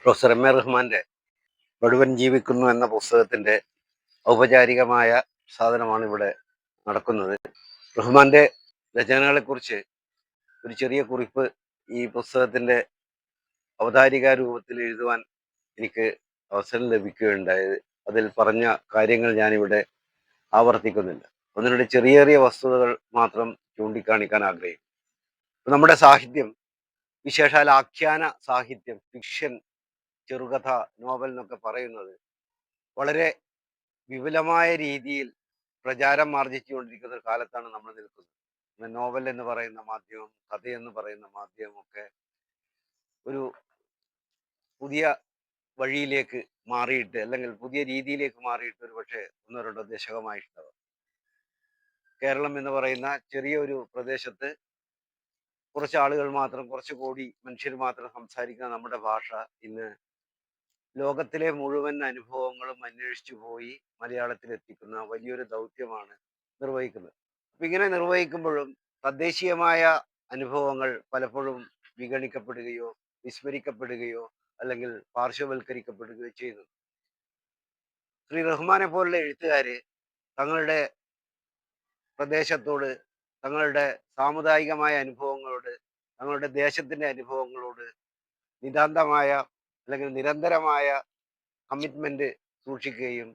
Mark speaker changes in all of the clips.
Speaker 1: Professor M A റഹ്മാന്റെ മുഴുവൻ ജീവിക്കുന്നു എന്ന പുസ്തകത്തിന്റെ ഔപചാരികമായ സാധനമാണ് ഇവിടെ നടക്കുന്നത്. റഹ്മാന്റെ രചനകളെക്കുറിച്ച് ഒരു ചെറിയ കുറിപ്പ് ഈ പുസ്തകത്തിന്റെ ഔപചാരിക രൂപത്തിൽ എഴുതുവാൻ എനിക്ക് അവസരം ലഭിക്കുകയുണ്ടായത്. അതിൽ പറഞ്ഞ കാര്യങ്ങൾ ഞാനിവിടെ ആവർത്തിക്കുന്നില്ല. ഒന്ന് രണ്ട് ചെറിയ ചെറിയ വസ്തുതകൾ മാത്രം ചൂണ്ടിക്കാണിക്കാൻ ആഗ്രഹിക്കും. നമ്മുടെ സാഹിത്യം, വിശേഷാൽ ആഖ്യാന സാഹിത്യം, ഫിക്ഷൻ, ചെറുകഥ, നോവൽ എന്നൊക്കെ പറയുന്നത് വളരെ വിപുലമായ രീതിയിൽ പ്രചാരം ആർജിച്ചുകൊണ്ടിരിക്കുന്ന ഒരു കാലത്താണ് നമ്മൾ നിൽക്കുന്നത്. നോവൽ എന്ന് പറയുന്ന മാധ്യമം, കഥയെന്ന് പറയുന്ന മാധ്യമം ഒക്കെ ഒരു പുതിയ വഴിയിലേക്ക് മാറിയിട്ട്, അല്ലെങ്കിൽ പുതിയ രീതിയിലേക്ക് മാറിയിട്ട് ഒരു പക്ഷേ 1-2 ദശകമായിട്ടുണ്ടാവും. കേരളം എന്ന് പറയുന്ന ചെറിയ ഒരു പ്രദേശത്ത് കുറച്ച് ആളുകൾ മാത്രം, കുറച്ച് കോടി മനുഷ്യർ മാത്രം സംസാരിക്കുന്ന നമ്മുടെ ഭാഷ ഇന്ന് ലോകത്തിലെ മുഴുവൻ അനുഭവങ്ങളും അന്വേഷിച്ചു പോയി മലയാളത്തിൽ എത്തിക്കുന്ന വലിയൊരു ദൗത്യമാണ് നിർവഹിക്കുന്നത്. അപ്പൊ ഇങ്ങനെ നിർവഹിക്കുമ്പോഴും തദ്ദേശീയമായ അനുഭവങ്ങൾ പലപ്പോഴും വിഗണിക്കപ്പെടുകയോ വിസ്മരിക്കപ്പെടുകയോ അല്ലെങ്കിൽ പാർശ്വവൽക്കരിക്കപ്പെടുകയോ ചെയ്യുന്നു. ശ്രീ റഹ്മാനെ പോലുള്ള എഴുത്തുകാര് തങ്ങളുടെ പ്രദേശത്തോട്, തങ്ങളുടെ സാമുദായികമായ അനുഭവങ്ങളോട്, തങ്ങളുടെ ദേശത്തിന്റെ അനുഭവങ്ങളോട് നിതാന്തമായ അല്ലെങ്കിൽ നിരന്തരമായ കമ്മിറ്റ്മെന്റ് സൂക്ഷിക്കുകയും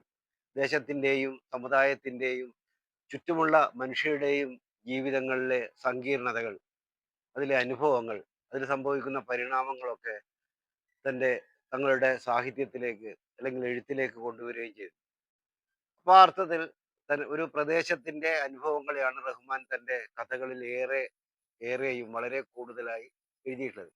Speaker 1: ദേശത്തിൻ്റെയും സമുദായത്തിൻ്റെയും ചുറ്റുമുള്ള മനുഷ്യരുടെയും ജീവിതങ്ങളിലെ സങ്കീർണതകൾ, അതിലെ അനുഭവങ്ങൾ, അതിൽ സംഭവിക്കുന്ന പരിണാമങ്ങളൊക്കെ തങ്ങളുടെ സാഹിത്യത്തിലേക്ക് അല്ലെങ്കിൽ എഴുത്തിലേക്ക് കൊണ്ടുവരികയും ചെയ്തു. അപ്പോൾ ആ അർത്ഥത്തിൽ ഒരു പ്രദേശത്തിന്റെ അനുഭവങ്ങളെയാണ് റഹ്മാൻ തൻ്റെ കഥകളിൽ ഏറെയും വളരെ കൂടുതലായി എഴുതിയിട്ടുള്ളത്.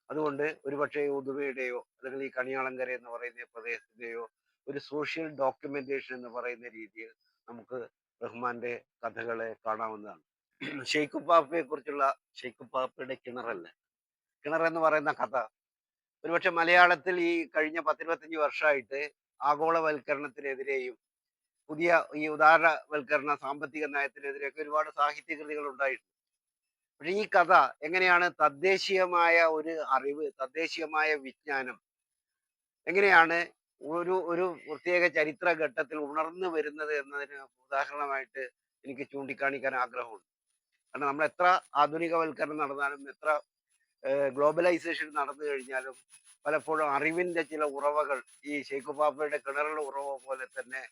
Speaker 1: അതുകൊണ്ട് ഒരുപക്ഷെ ഉദുമയുടെയോ അല്ലെങ്കിൽ ഈ കണിയാളങ്കര എന്ന് പറയുന്ന പ്രദേശത്തിന്റെയോ ഒരു സോഷ്യൽ ഡോക്യുമെന്റേഷൻ എന്ന് പറയുന്ന രീതിയിൽ നമുക്ക് റഹ്മാന്റെ കഥകളെ കാണാവുന്നതാണ്. ഷെയ്ഖുപ്പാപ്പയെ കുറിച്ചുള്ള ഷെയ്ഖുപ്പാപ്പയുടെ കിണർ എന്ന് പറയുന്ന കഥ ഒരുപക്ഷെ മലയാളത്തിൽ ഈ കഴിഞ്ഞ 10-25 വർഷമായിട്ട് ആഗോളവൽക്കരണത്തിനെതിരെയും പുതിയ ഈ ഉദാരവൽക്കരണ സാമ്പത്തിക നയത്തിനെതിരെയൊക്കെ ഒരുപാട് സാഹിത്യകൃതികൾ ഉണ്ടായിട്ടുണ്ട്. പക്ഷെ ഈ കഥ എങ്ങനെയാണ് തദ്ദേശീയമായ ഒരു അറിവ്, തദ്ദേശീയമായ വിജ്ഞാനം എങ്ങനെയാണ് ഒരു ഒരു പ്രത്യേക ചരിത്ര ഘട്ടത്തിൽ ഉണർന്നു വരുന്നത് എന്നതിന് ഉദാഹരണമായിട്ട് എനിക്ക് ചൂണ്ടിക്കാണിക്കാൻ ആഗ്രഹമുണ്ട്. കാരണം നമ്മൾ എത്ര ആധുനികവൽക്കരണം നടന്നാലും, എത്ര ഗ്ലോബലൈസേഷൻ നടന്നു കഴിഞ്ഞാലും പലപ്പോഴും അറിവിന്റെ ചില ഉറവകൾ ഈ ഷെയ്ഖുപ്പാപ്പയുടെ കിണറുള്ള ഉറവ പോലെ തന്നെ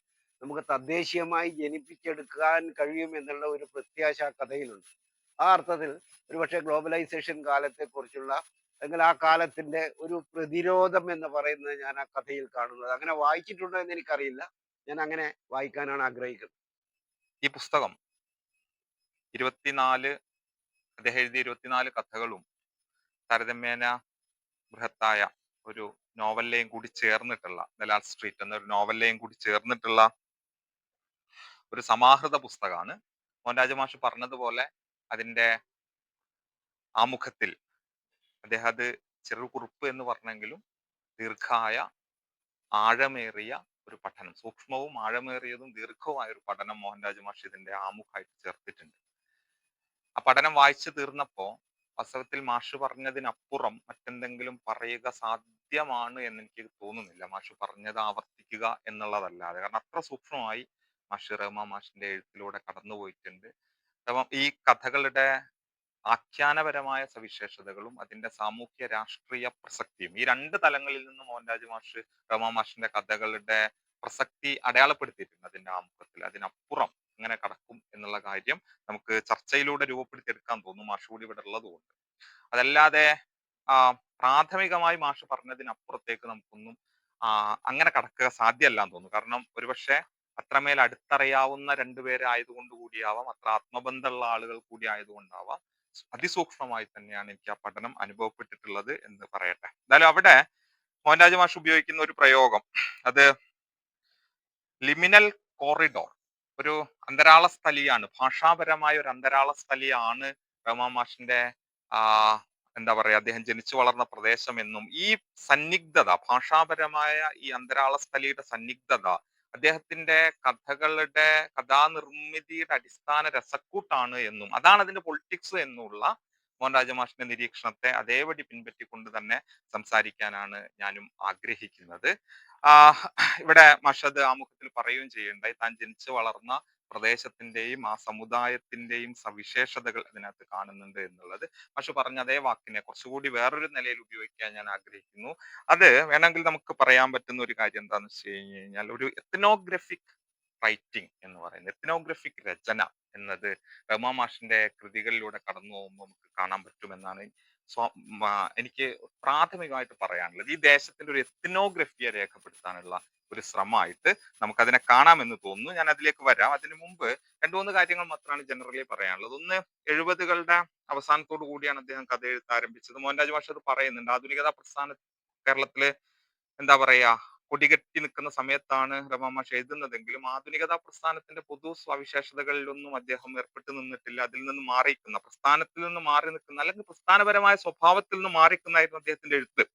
Speaker 1: നമുക്ക് തദ്ദേശീയമായി ജനിപ്പിച്ചെടുക്കാൻ കഴിയും എന്നുള്ള ഒരു പ്രത്യാശ കഥയിലുണ്ട്. ആ അർത്ഥത്തിൽ ഒരുപക്ഷെ ഗ്ലോബലൈസേഷൻ കാലത്തെക്കുറിച്ചുള്ള അല്ലെങ്കിൽ ആ കാലത്തിന്റെ ഒരു പ്രതിരോധം എന്ന് പറയുന്നത് ഞാൻ ആ കഥയിൽ കാണുന്നത്. അങ്ങനെ വായിച്ചിട്ടുണ്ടോ എന്ന് എനിക്കറിയില്ല. ഞാൻ അങ്ങനെ വായിക്കാനാണ് ആഗ്രഹിക്കുന്നത്.
Speaker 2: ഈ പുസ്തകം 24 അദ്ദേഹം എഴുതിയ 24 കഥകളും താരതമ്യേന ബൃഹത്തായ ഒരു നോവലിലെയും കൂടി ചേർന്നിട്ടുള്ള, ദലാൽ സ്ട്രീറ്റ് എന്നൊരു നോവലിലെയും കൂടി ചേർന്നിട്ടുള്ള ഒരു സമാഹൃത പുസ്തകമാണ്. മോഹൻരാജ് മാഷ് പറഞ്ഞതുപോലെ അതിൻ്റെ ആമുഖത്തിൽ അദ്ദേഹം അത് ചെറുകുറിപ്പ് എന്ന് പറഞ്ഞെങ്കിലും ദീർഘായ ആഴമേറിയ ഒരു പഠനം, സൂക്ഷ്മവും ആഴമേറിയതും ദീർഘവുമായ ഒരു പഠനം മോഹൻരാജ് മാഷ് ഇതിന്റെ ആമുഖമായിട്ട് ചേർത്തിട്ടുണ്ട്. ആ പഠനം വായിച്ചു തീർന്നപ്പോൾ വാസ്തവത്തിൽ മാഷ് പറഞ്ഞതിനപ്പുറം മറ്റെന്തെങ്കിലും പറയുക സാധ്യമാണ് എന്ന് എനിക്ക് തോന്നുന്നില്ല. മാഷ് പറഞ്ഞത് ആവർത്തിക്കുക എന്നുള്ളതല്ലാതെ, കാരണം അത്ര സൂക്ഷ്മമായി മാഷ് റഹ്മാൻ മാഷിന്റെ എഴുത്തിലൂടെ കടന്നുപോയിട്ടുണ്ട്. അപ്പം ഈ കഥകളുടെ ആഖ്യാനപരമായ സവിശേഷതകളും അതിന്റെ സാമൂഹ്യ രാഷ്ട്രീയ പ്രസക്തിയും, ഈ 2 തലങ്ങളിൽ നിന്ന് മോഹൻരാജ് മാഷ് റഹ്മാൻ മാഷിന്റെ കഥകളുടെ പ്രസക്തി അടയാളപ്പെടുത്തിയിട്ടുണ്ട് അതിന്റെ ആമുഖത്തിൽ. അതിനപ്പുറം ഇങ്ങനെ കടക്കും എന്നുള്ള കാര്യം നമുക്ക് ചർച്ചയിലൂടെ രൂപപ്പെടുത്തിയെടുക്കാൻ തോന്നും, മാഷ് കൂടി ഇവിടെ ഉള്ളതുകൊണ്ട്. അതല്ലാതെ പ്രാഥമികമായി മാഷ് പറഞ്ഞതിനപ്പുറത്തേക്ക് നമുക്കൊന്നും അങ്ങനെ കടക്കുക സാധ്യമല്ല എന്ന് തോന്നുന്നു. കാരണം ഒരുപക്ഷെ അത്രമേൽ അടുത്തറിയാവുന്ന 2 പേര് ആയതുകൊണ്ട് കൂടിയാവാം, അത്ര ആത്മബന്ധമുള്ള ആളുകൾ കൂടി ആയതുകൊണ്ടാവാം, അതിസൂക്ഷ്മമായി തന്നെയാണ് എനിക്ക് ആ പഠനം അനുഭവപ്പെട്ടിട്ടുള്ളത് എന്ന് പറയട്ടെ. എന്തായാലും അവിടെ മോഹൻരാജ് മാഷ് ഉപയോഗിക്കുന്ന ഒരു പ്രയോഗം, അത് ലിമിനൽ കോറിഡോർ, ഒരു അന്തരാള സ്ഥലിയാണ്, ഭാഷാപരമായ ഒരു അന്തരാള സ്ഥലിയാണ് റഹ്മാൻ മാഷിന്റെ എന്താ പറയാ, അദ്ദേഹം ജനിച്ചു വളർന്ന പ്രദേശം എന്നും ഈ സന്നിഗ്ധത, ഭാഷാപരമായ ഈ അന്തരാള സ്ഥലിയുടെ സന്നിഗ്ധത അദ്ദേഹത്തിന്റെ കഥകളുടെ കഥാനിർമ്മിതിയുടെ അടിസ്ഥാന രസക്കൂട്ടാണ് എന്നും അതാണ് അതിന്റെ പൊളിറ്റിക്സ് എന്നുള്ള മോഹൻരാജ മാഷിന്റെ നിരീക്ഷണത്തെ അതേപടി പിൻപറ്റിക്കൊണ്ട് തന്നെ സംസാരിക്കാനാണ് ഞാനും ആഗ്രഹിക്കുന്നത്. ഇവിടെ മാഷത് ആമുഖത്തിൽ പറയുകയും ചെയ്യുണ്ടായി, താൻ ജനിച്ചു വളർന്ന പ്രദേശത്തിന്റെയും ആ സമുദായത്തിന്റെയും സവിശേഷതകൾ അതിനകത്ത് കാണുന്നുണ്ട് എന്നുള്ളത്. മാഷ് പറഞ്ഞ അതേ വാക്കിനെ കുറച്ചുകൂടി വേറൊരു നിലയിൽ ഉപയോഗിക്കാൻ ഞാൻ ആഗ്രഹിക്കുന്നു. അത് വേണമെങ്കിൽ നമുക്ക് പറയാൻ പറ്റുന്ന ഒരു കാര്യം എന്താണെന്ന് വെച്ച് കഴിഞ്ഞ് കഴിഞ്ഞാൽ, ഒരു എത്നോഗ്രഫിക് റൈറ്റിംഗ് എന്ന് പറയുന്നത്, എത്നോഗ്രഫിക് രചന എന്നത് റഹ്മാൻ മാഷിന്റെ കൃതികളിലൂടെ കടന്നു പോകുമ്പോൾ നമുക്ക് കാണാൻ പറ്റുമെന്നാണ് എനിക്ക് പ്രാഥമികമായിട്ട് പറയാനുള്ളത്. ഈ ദേശത്തിന്റെ ഒരു എത്നോഗ്രഫിയെ രേഖപ്പെടുത്താനുള്ള ഒരു ശ്രമമായിട്ട് നമുക്കതിനെ കാണാമെന്ന് തോന്നുന്നു. ഞാൻ അതിലേക്ക് വരാം. അതിനു മുമ്പ് രണ്ടു മൂന്ന് കാര്യങ്ങൾ മാത്രമാണ് ജനറലി പറയാനുള്ളത്. ഒന്ന്, 70കളുടെ അവസാനത്തോടു കൂടിയാണ് അദ്ദേഹം കഥ എഴുത്ത് ആരംഭിച്ചത്. മോഹൻരാജ് മാഷ് അത് പറയുന്നുണ്ട്. ആധുനികതാ പ്രസ്ഥാന കേരളത്തില് എന്താ പറയാ കൊടികെട്ടി നിൽക്കുന്ന സമയത്താണ് റഹ്മാൻ മാഷ് എഴുതുന്നതെങ്കിലും ആധുനികതാ പ്രസ്ഥാനത്തിന്റെ പൊതു സവിശേഷതകളിലൊന്നും അദ്ദേഹം ഏർപ്പെട്ട് നിന്നിട്ടില്ല. അതിൽ നിന്ന് മാറിയിരിക്കുന്ന, പ്രസ്ഥാനത്തിൽ നിന്ന് മാറി നിൽക്കുന്ന, അല്ലെങ്കിൽ പ്രസ്ഥാനപരമായ സ്വഭാവത്തിൽ നിന്ന് മാറിക്കുന്നതായിരുന്നു അദ്ദേഹത്തിന്റെ എഴുത്ത്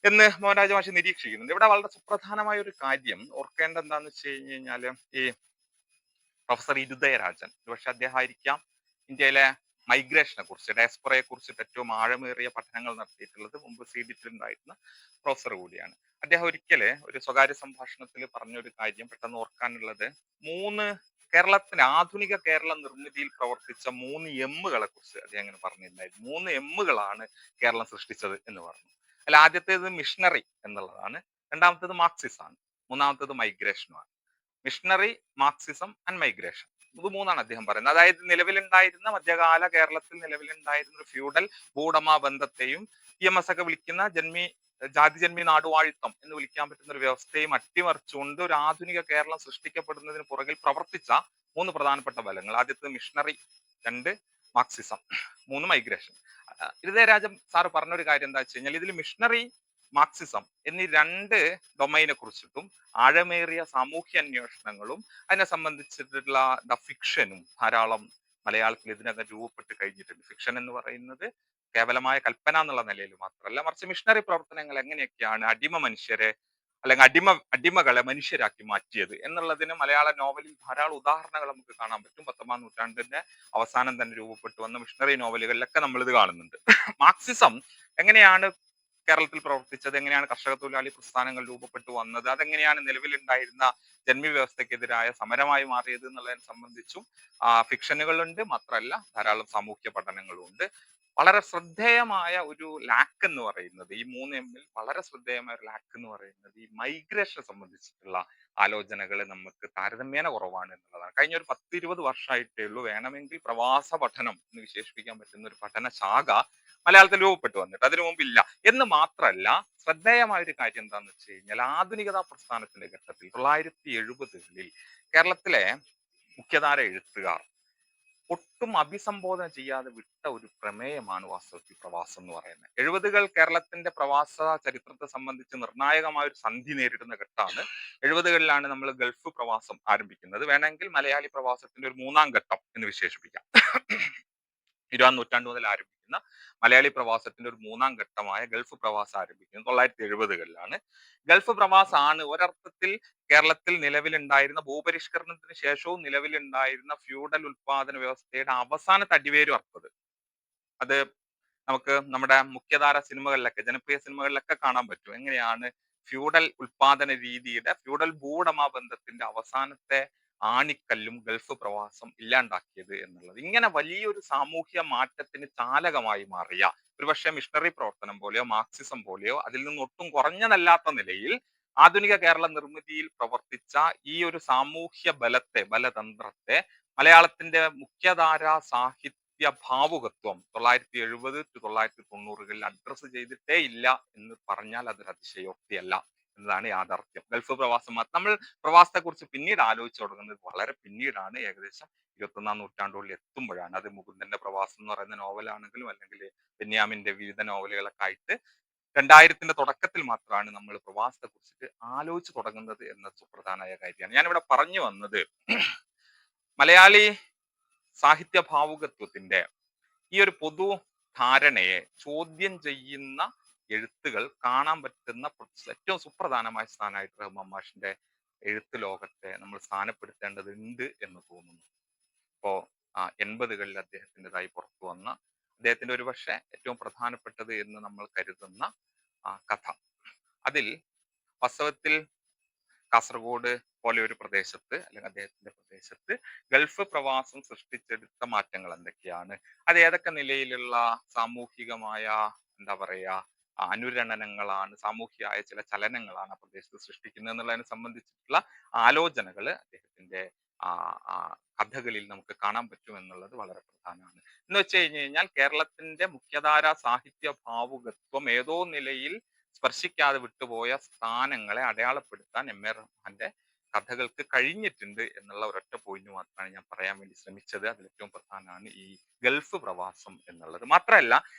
Speaker 2: എന്ന് മോഹൻരാജ മാഷ് നിരീക്ഷിക്കുന്നുണ്ട്. ഇവിടെ വളരെ സുപ്രധാനമായ ഒരു കാര്യം ഓർക്കേണ്ട എന്താന്ന് വെച്ച് കഴിഞ്ഞ് കഴിഞ്ഞാല്, ഈ പ്രൊഫസർ ഇരുദയരാജൻ, ഒരുപക്ഷെ അദ്ദേഹം ആയിരിക്കാം ഇന്ത്യയിലെ മൈഗ്രേഷനെ കുറിച്ച്, ഡയസ്പൊറയെ കുറിച്ചിട്ട് ഏറ്റവും ആഴമേറിയ പഠനങ്ങൾ നടത്തിയിട്ടുള്ളത്. മുമ്പ് ഉണ്ടായിരുന്ന പ്രൊഫസർ കൂടിയാണ് അദ്ദേഹം. ഒരിക്കല് ഒരു സ്വകാര്യ സംഭാഷണത്തിൽ പറഞ്ഞൊരു കാര്യം പെട്ടെന്ന് ഓർക്കാനുള്ളത്, കേരളത്തിന് ആധുനിക കേരള നിർമ്മിതിയിൽ പ്രവർത്തിച്ച 3 എമ്മുകളെ കുറിച്ച് അദ്ദേഹം അങ്ങനെ പറഞ്ഞിട്ടുണ്ടായിരുന്നു. 3 എമ്മുകളാണ് കേരളം സൃഷ്ടിച്ചത് എന്ന് പറഞ്ഞു. അല്ല, ആദ്യത്തേത് മിഷണറി എന്നുള്ളതാണ്, രണ്ടാമത്തേത് മാർക്സിസം ആണ്, മൂന്നാമത്തേത് മൈഗ്രേഷനുമാണ്. മിഷണറി, മാർക്സിസം ആൻഡ് മൈഗ്രേഷൻ, ഇത് മൂന്നാണ് അദ്ദേഹം പറയുന്നത്. അതായത് നിലവിലുണ്ടായിരുന്ന മധ്യകാല കേരളത്തിൽ നിലവിലുണ്ടായിരുന്ന ഒരു ഫ്യൂഡൽ ഭൂവുടമ ബന്ധത്തെയും EMS ഒക്കെ വിളിക്കുന്ന ജാതിജന്മി നാടുവാഴിത്തം എന്ന് വിളിക്കാൻ പറ്റുന്ന ഒരു വ്യവസ്ഥയും അട്ടിമറിച്ചുകൊണ്ട് ഒരു ആധുനിക കേരളം സൃഷ്ടിക്കപ്പെടുന്നതിന് പുറകിൽ പ്രവർത്തിച്ച 3 പ്രധാനപ്പെട്ട ബലങ്ങൾ. ആദ്യത്തെ missionary, 2 Marxism, 3 migration. Irudayarajan sir പറഞ്ഞൊരു കാര്യം എന്താ വെച്ച് കഴിഞ്ഞാൽ, ഇതിൽ മിഷണറി, മാർക്സിസം എന്നീ 2 ഡൊമൈനെ കുറിച്ചിട്ടും ആഴമേറിയ സാമൂഹ്യ അന്വേഷണങ്ങളും അതിനെ സംബന്ധിച്ചിട്ടുള്ള ഫിക്ഷനും ധാരാളം മലയാളത്തിൽ ഇതിനകം രൂപപ്പെട്ട് കഴിഞ്ഞിട്ടുണ്ട്. ഫിക്ഷൻ എന്ന് പറയുന്നത് കേവലമായ കൽപ്പന എന്നുള്ള നിലയിൽ മാത്രമല്ല, മറിച്ച് മിഷണറി പ്രവർത്തനങ്ങൾ എങ്ങനെയൊക്കെയാണ് അടിമ മനുഷ്യരെ അല്ലെങ്കിൽ അടിമകളെ മനുഷ്യരാക്കി മാറ്റിയത് എന്നുള്ളതിന് മലയാള നോവലിൽ ധാരാളം ഉദാഹരണങ്ങൾ നമുക്ക് കാണാൻ പറ്റും. 19ാം നൂറ്റാണ്ടിന്റെ അവസാനം തന്നെ രൂപപ്പെട്ടു വന്ന മിഷണറി നോവലുകളിലൊക്കെ നമ്മൾ ഇത് കാണുന്നുണ്ട്. മാർക്സിസം എങ്ങനെയാണ് കേരളത്തിൽ പ്രവർത്തിച്ചത്, എങ്ങനെയാണ് കർഷക തൊഴിലാളി പ്രസ്ഥാനങ്ങൾ രൂപപ്പെട്ടു വന്നത്, അതെങ്ങനെയാണ് നിലവിലുണ്ടായിരുന്ന ജന്മി വ്യവസ്ഥക്കെതിരായ സമരമായി മാറിയത് എന്നുള്ളതിനെ സംബന്ധിച്ചും ഫിക്ഷനുകളുണ്ട്. മാത്രമല്ല ധാരാളം സാമൂഹ്യ പഠനങ്ങളും ഉണ്ട്. വളരെ ശ്രദ്ധേയമായ ഒരു ലാക്ക് എന്ന് പറയുന്നത്, ഈ 3 എമ്മിൽ വളരെ ശ്രദ്ധേയമായ ഒരു ലാക്ക് എന്ന് പറയുന്നത് ഈ മൈഗ്രേഷനെ സംബന്ധിച്ചിട്ടുള്ള ആലോചനകൾ നമുക്ക് താരതമ്യേന കുറവാണ് എന്നുള്ളതാണ്. കഴിഞ്ഞ ഒരു 10-20 വർഷമായിട്ടേ ഉള്ളൂ വേണമെങ്കിൽ പ്രവാസ പഠനം എന്ന് വിശേഷിപ്പിക്കാൻ പറ്റുന്ന ഒരു പഠന ശാഖ മലയാളത്തിൽ രൂപപ്പെട്ടു വന്നിട്ട്. അതിനു മുമ്പില്ല എന്ന് മാത്രമല്ല, ശ്രദ്ധേയമായ ഒരു കാര്യം എന്താണെന്ന് വെച്ച് കഴിഞ്ഞാൽ, ആധുനികതാ പ്രസ്ഥാനത്തിന്റെ ഘട്ടത്തിൽ 1970കളിൽ കേരളത്തിലെ മുഖ്യധാര എഴുത്തുകാർ ഒട്ടും അഭിസംബോധന ചെയ്യാതെ വിട്ട ഒരു പ്രമേയമാണ് വാസ്തവത്തിൽ പ്രവാസം എന്ന് പറയുന്നത്. 70കൾ കേരളത്തിന്റെ പ്രവാസ ചരിത്രത്തെ സംബന്ധിച്ച് നിർണായകമായ ഒരു സന്ധി നേരിടുന്ന ഘട്ടമാണ്. 70കളിലാണ് നമ്മൾ ഗൾഫ് പ്രവാസം ആരംഭിക്കുന്നത്. വേണമെങ്കിൽ മലയാളി പ്രവാസത്തിന്റെ ഒരു 3ാം ഘട്ടം എന്ന് വിശേഷിപ്പിക്കാം. 20ാം നൂറ്റാണ്ട് മുതൽ ആരംഭിക്കുന്ന മലയാളി പ്രവാസത്തിന്റെ ഒരു 3ാം ഘട്ടമായ ഗൾഫ് പ്രവാസം ആരംഭിക്കുന്നത് 1970കളിലാണ്. ഗൾഫ് പ്രവാസമാണ് ഒരർത്ഥത്തിൽ കേരളത്തിൽ നിലവിലുണ്ടായിരുന്ന ഭൂപരിഷ്കരണത്തിന് ശേഷവും നിലവിലുണ്ടായിരുന്ന ഫ്യൂഡൽ ഉൽപാദന വ്യവസ്ഥയുടെ അവസാനത്തെ അടിവേരും അർത്ഥത്. അത് നമുക്ക് നമ്മുടെ മുഖ്യധാര സിനിമകളിലൊക്കെ, ജനപ്രിയ സിനിമകളിലൊക്കെ കാണാൻ പറ്റും. എങ്ങനെയാണ് ഫ്യൂഡൽ ഉൽപാദന രീതിയുടെ, ഫ്യൂഡൽ ഭൂവുടമ ബന്ധത്തിന്റെ അവസാനത്തെ ആണിക്കല്ലും ഗൾഫ് പ്രവാസം ഇല്ലാണ്ടാക്കിയത് എന്നുള്ളത്. ഇങ്ങനെ വലിയൊരു സാമൂഹ്യ മാറ്റത്തിന് ചാലകമായി മാറിയ, ഒരുപക്ഷെ മിഷണറി പ്രവർത്തനം പോലെയോ മാർക്സിസം പോലെയോ അതിൽ നിന്ന് ഒട്ടും കുറഞ്ഞതല്ലാത്ത നിലയിൽ ആധുനിക കേരള നിർമ്മിതിയിൽ പ്രവർത്തിച്ച ഈ ഒരു സാമൂഹ്യ ബലതന്ത്രത്തെ മലയാളത്തിന്റെ മുഖ്യധാര സാഹിത്യ ഭാവുകത്വം 1970-1990കളിൽ അഡ്രസ്സ് ചെയ്തിട്ടേ ഇല്ല എന്ന് പറഞ്ഞാൽ അതൊരു അതിശയോക്തിയല്ല എന്നതാണ് യാഥാർത്ഥ്യം. ഗൾഫ് പ്രവാസം നമ്മൾ പ്രവാസത്തെ കുറിച്ച് പിന്നീട് ആലോചിച്ചു തുടങ്ങുന്നത് വളരെ പിന്നീടാണ്. ഏകദേശം 21ാം നൂറ്റാണ്ടുകളിൽ എത്തുമ്പോഴാണ്. അത് മുകുന്ദന്റെ പ്രവാസം എന്ന് പറയുന്ന നോവലാണെങ്കിലും അല്ലെങ്കിൽ ബെന്യാമിന്റെ വിവിധ നോവലുകളൊക്കെ ആയിട്ട് 2000ത്തിന്റെ തുടക്കത്തിൽ മാത്രമാണ് നമ്മൾ പ്രവാസത്തെ കുറിച്ചിട്ട് ആലോചിച്ചു തുടങ്ങുന്നത് എന്ന സുപ്രധാനമായ കാര്യമാണ്. ഞാനിവിടെ പറഞ്ഞു വന്നത്, മലയാളി സാഹിത്യ ഭാവുകത്വത്തിന്റെ ഈ ഒരു പൊതു ധാരണയെ ചോദ്യം ചെയ്യുന്ന എഴുത്തുകൾ കാണാൻ പറ്റുന്ന ഏറ്റവും സുപ്രധാനമായ സ്ഥാനമായിട്ട് റഹ്മാൻ മാഷിന്റെ എഴുത്ത് ലോകത്തെ നമ്മൾ സ്ഥാനപ്പെടുത്തേണ്ടതുണ്ട് എന്ന് തോന്നുന്നു. ഇപ്പോ 80കളിൽ അദ്ദേഹത്തിൻ്റെതായി പുറത്തു വന്ന അദ്ദേഹത്തിന്റെ ഒരു പക്ഷേ ഏറ്റവും പ്രധാനപ്പെട്ടത് എന്ന് നമ്മൾ കരുതുന്ന കഥ. അതിൽ വാസ്തവത്തിൽ കാസർഗോഡ് പോലെ ഒരു പ്രദേശത്ത് അല്ലെങ്കിൽ അദ്ദേഹത്തിന്റെ പ്രദേശത്ത് ഗൾഫ് പ്രവാസം സൃഷ്ടിച്ചെടുത്ത മാറ്റങ്ങൾ എന്തൊക്കെയാണ്, അത് ഏതൊക്കെ നിലയിലുള്ള സാമൂഹികമായ എന്താ പറയാ അനുരണനങ്ങളാണ്, സാമൂഹികമായ ചില ചലനങ്ങളാണ് ആ പ്രദേശത്ത് സൃഷ്ടിക്കുന്നത് എന്നുള്ളതിനെ സംബന്ധിച്ചിട്ടുള്ള ആലോചനകൾ അദ്ദേഹത്തിന്റെ ആ ആ കഥകളിൽ നമുക്ക് കാണാൻ പറ്റും എന്നുള്ളത് വളരെ പ്രധാനമാണ്. എന്ന് വെച്ച് കഴിഞ്ഞാൽ കേരളത്തിന്റെ മുഖ്യധാര സാഹിത്യ ഭാവുകത്വം ഏതോ നിലയിൽ സ്പർശിക്കാതെ വിട്ടുപോയ സ്ഥാനങ്ങളെ അടയാളപ്പെടുത്താൻ എം.എ. റഹ്മാന്റെ കഥകൾക്ക് കഴിഞ്ഞിട്ടുണ്ട് എന്നുള്ള ഒരൊറ്റ പോയിന്റ് മാത്രമാണ് ഞാൻ പറയാൻ വേണ്ടി ശ്രമിച്ചത്. അതിൽ ഏറ്റവും പ്രധാനമാണ് ഈ ഗൾഫ് പ്രവാസം എന്നുള്ളത്. മാത്രമല്ല,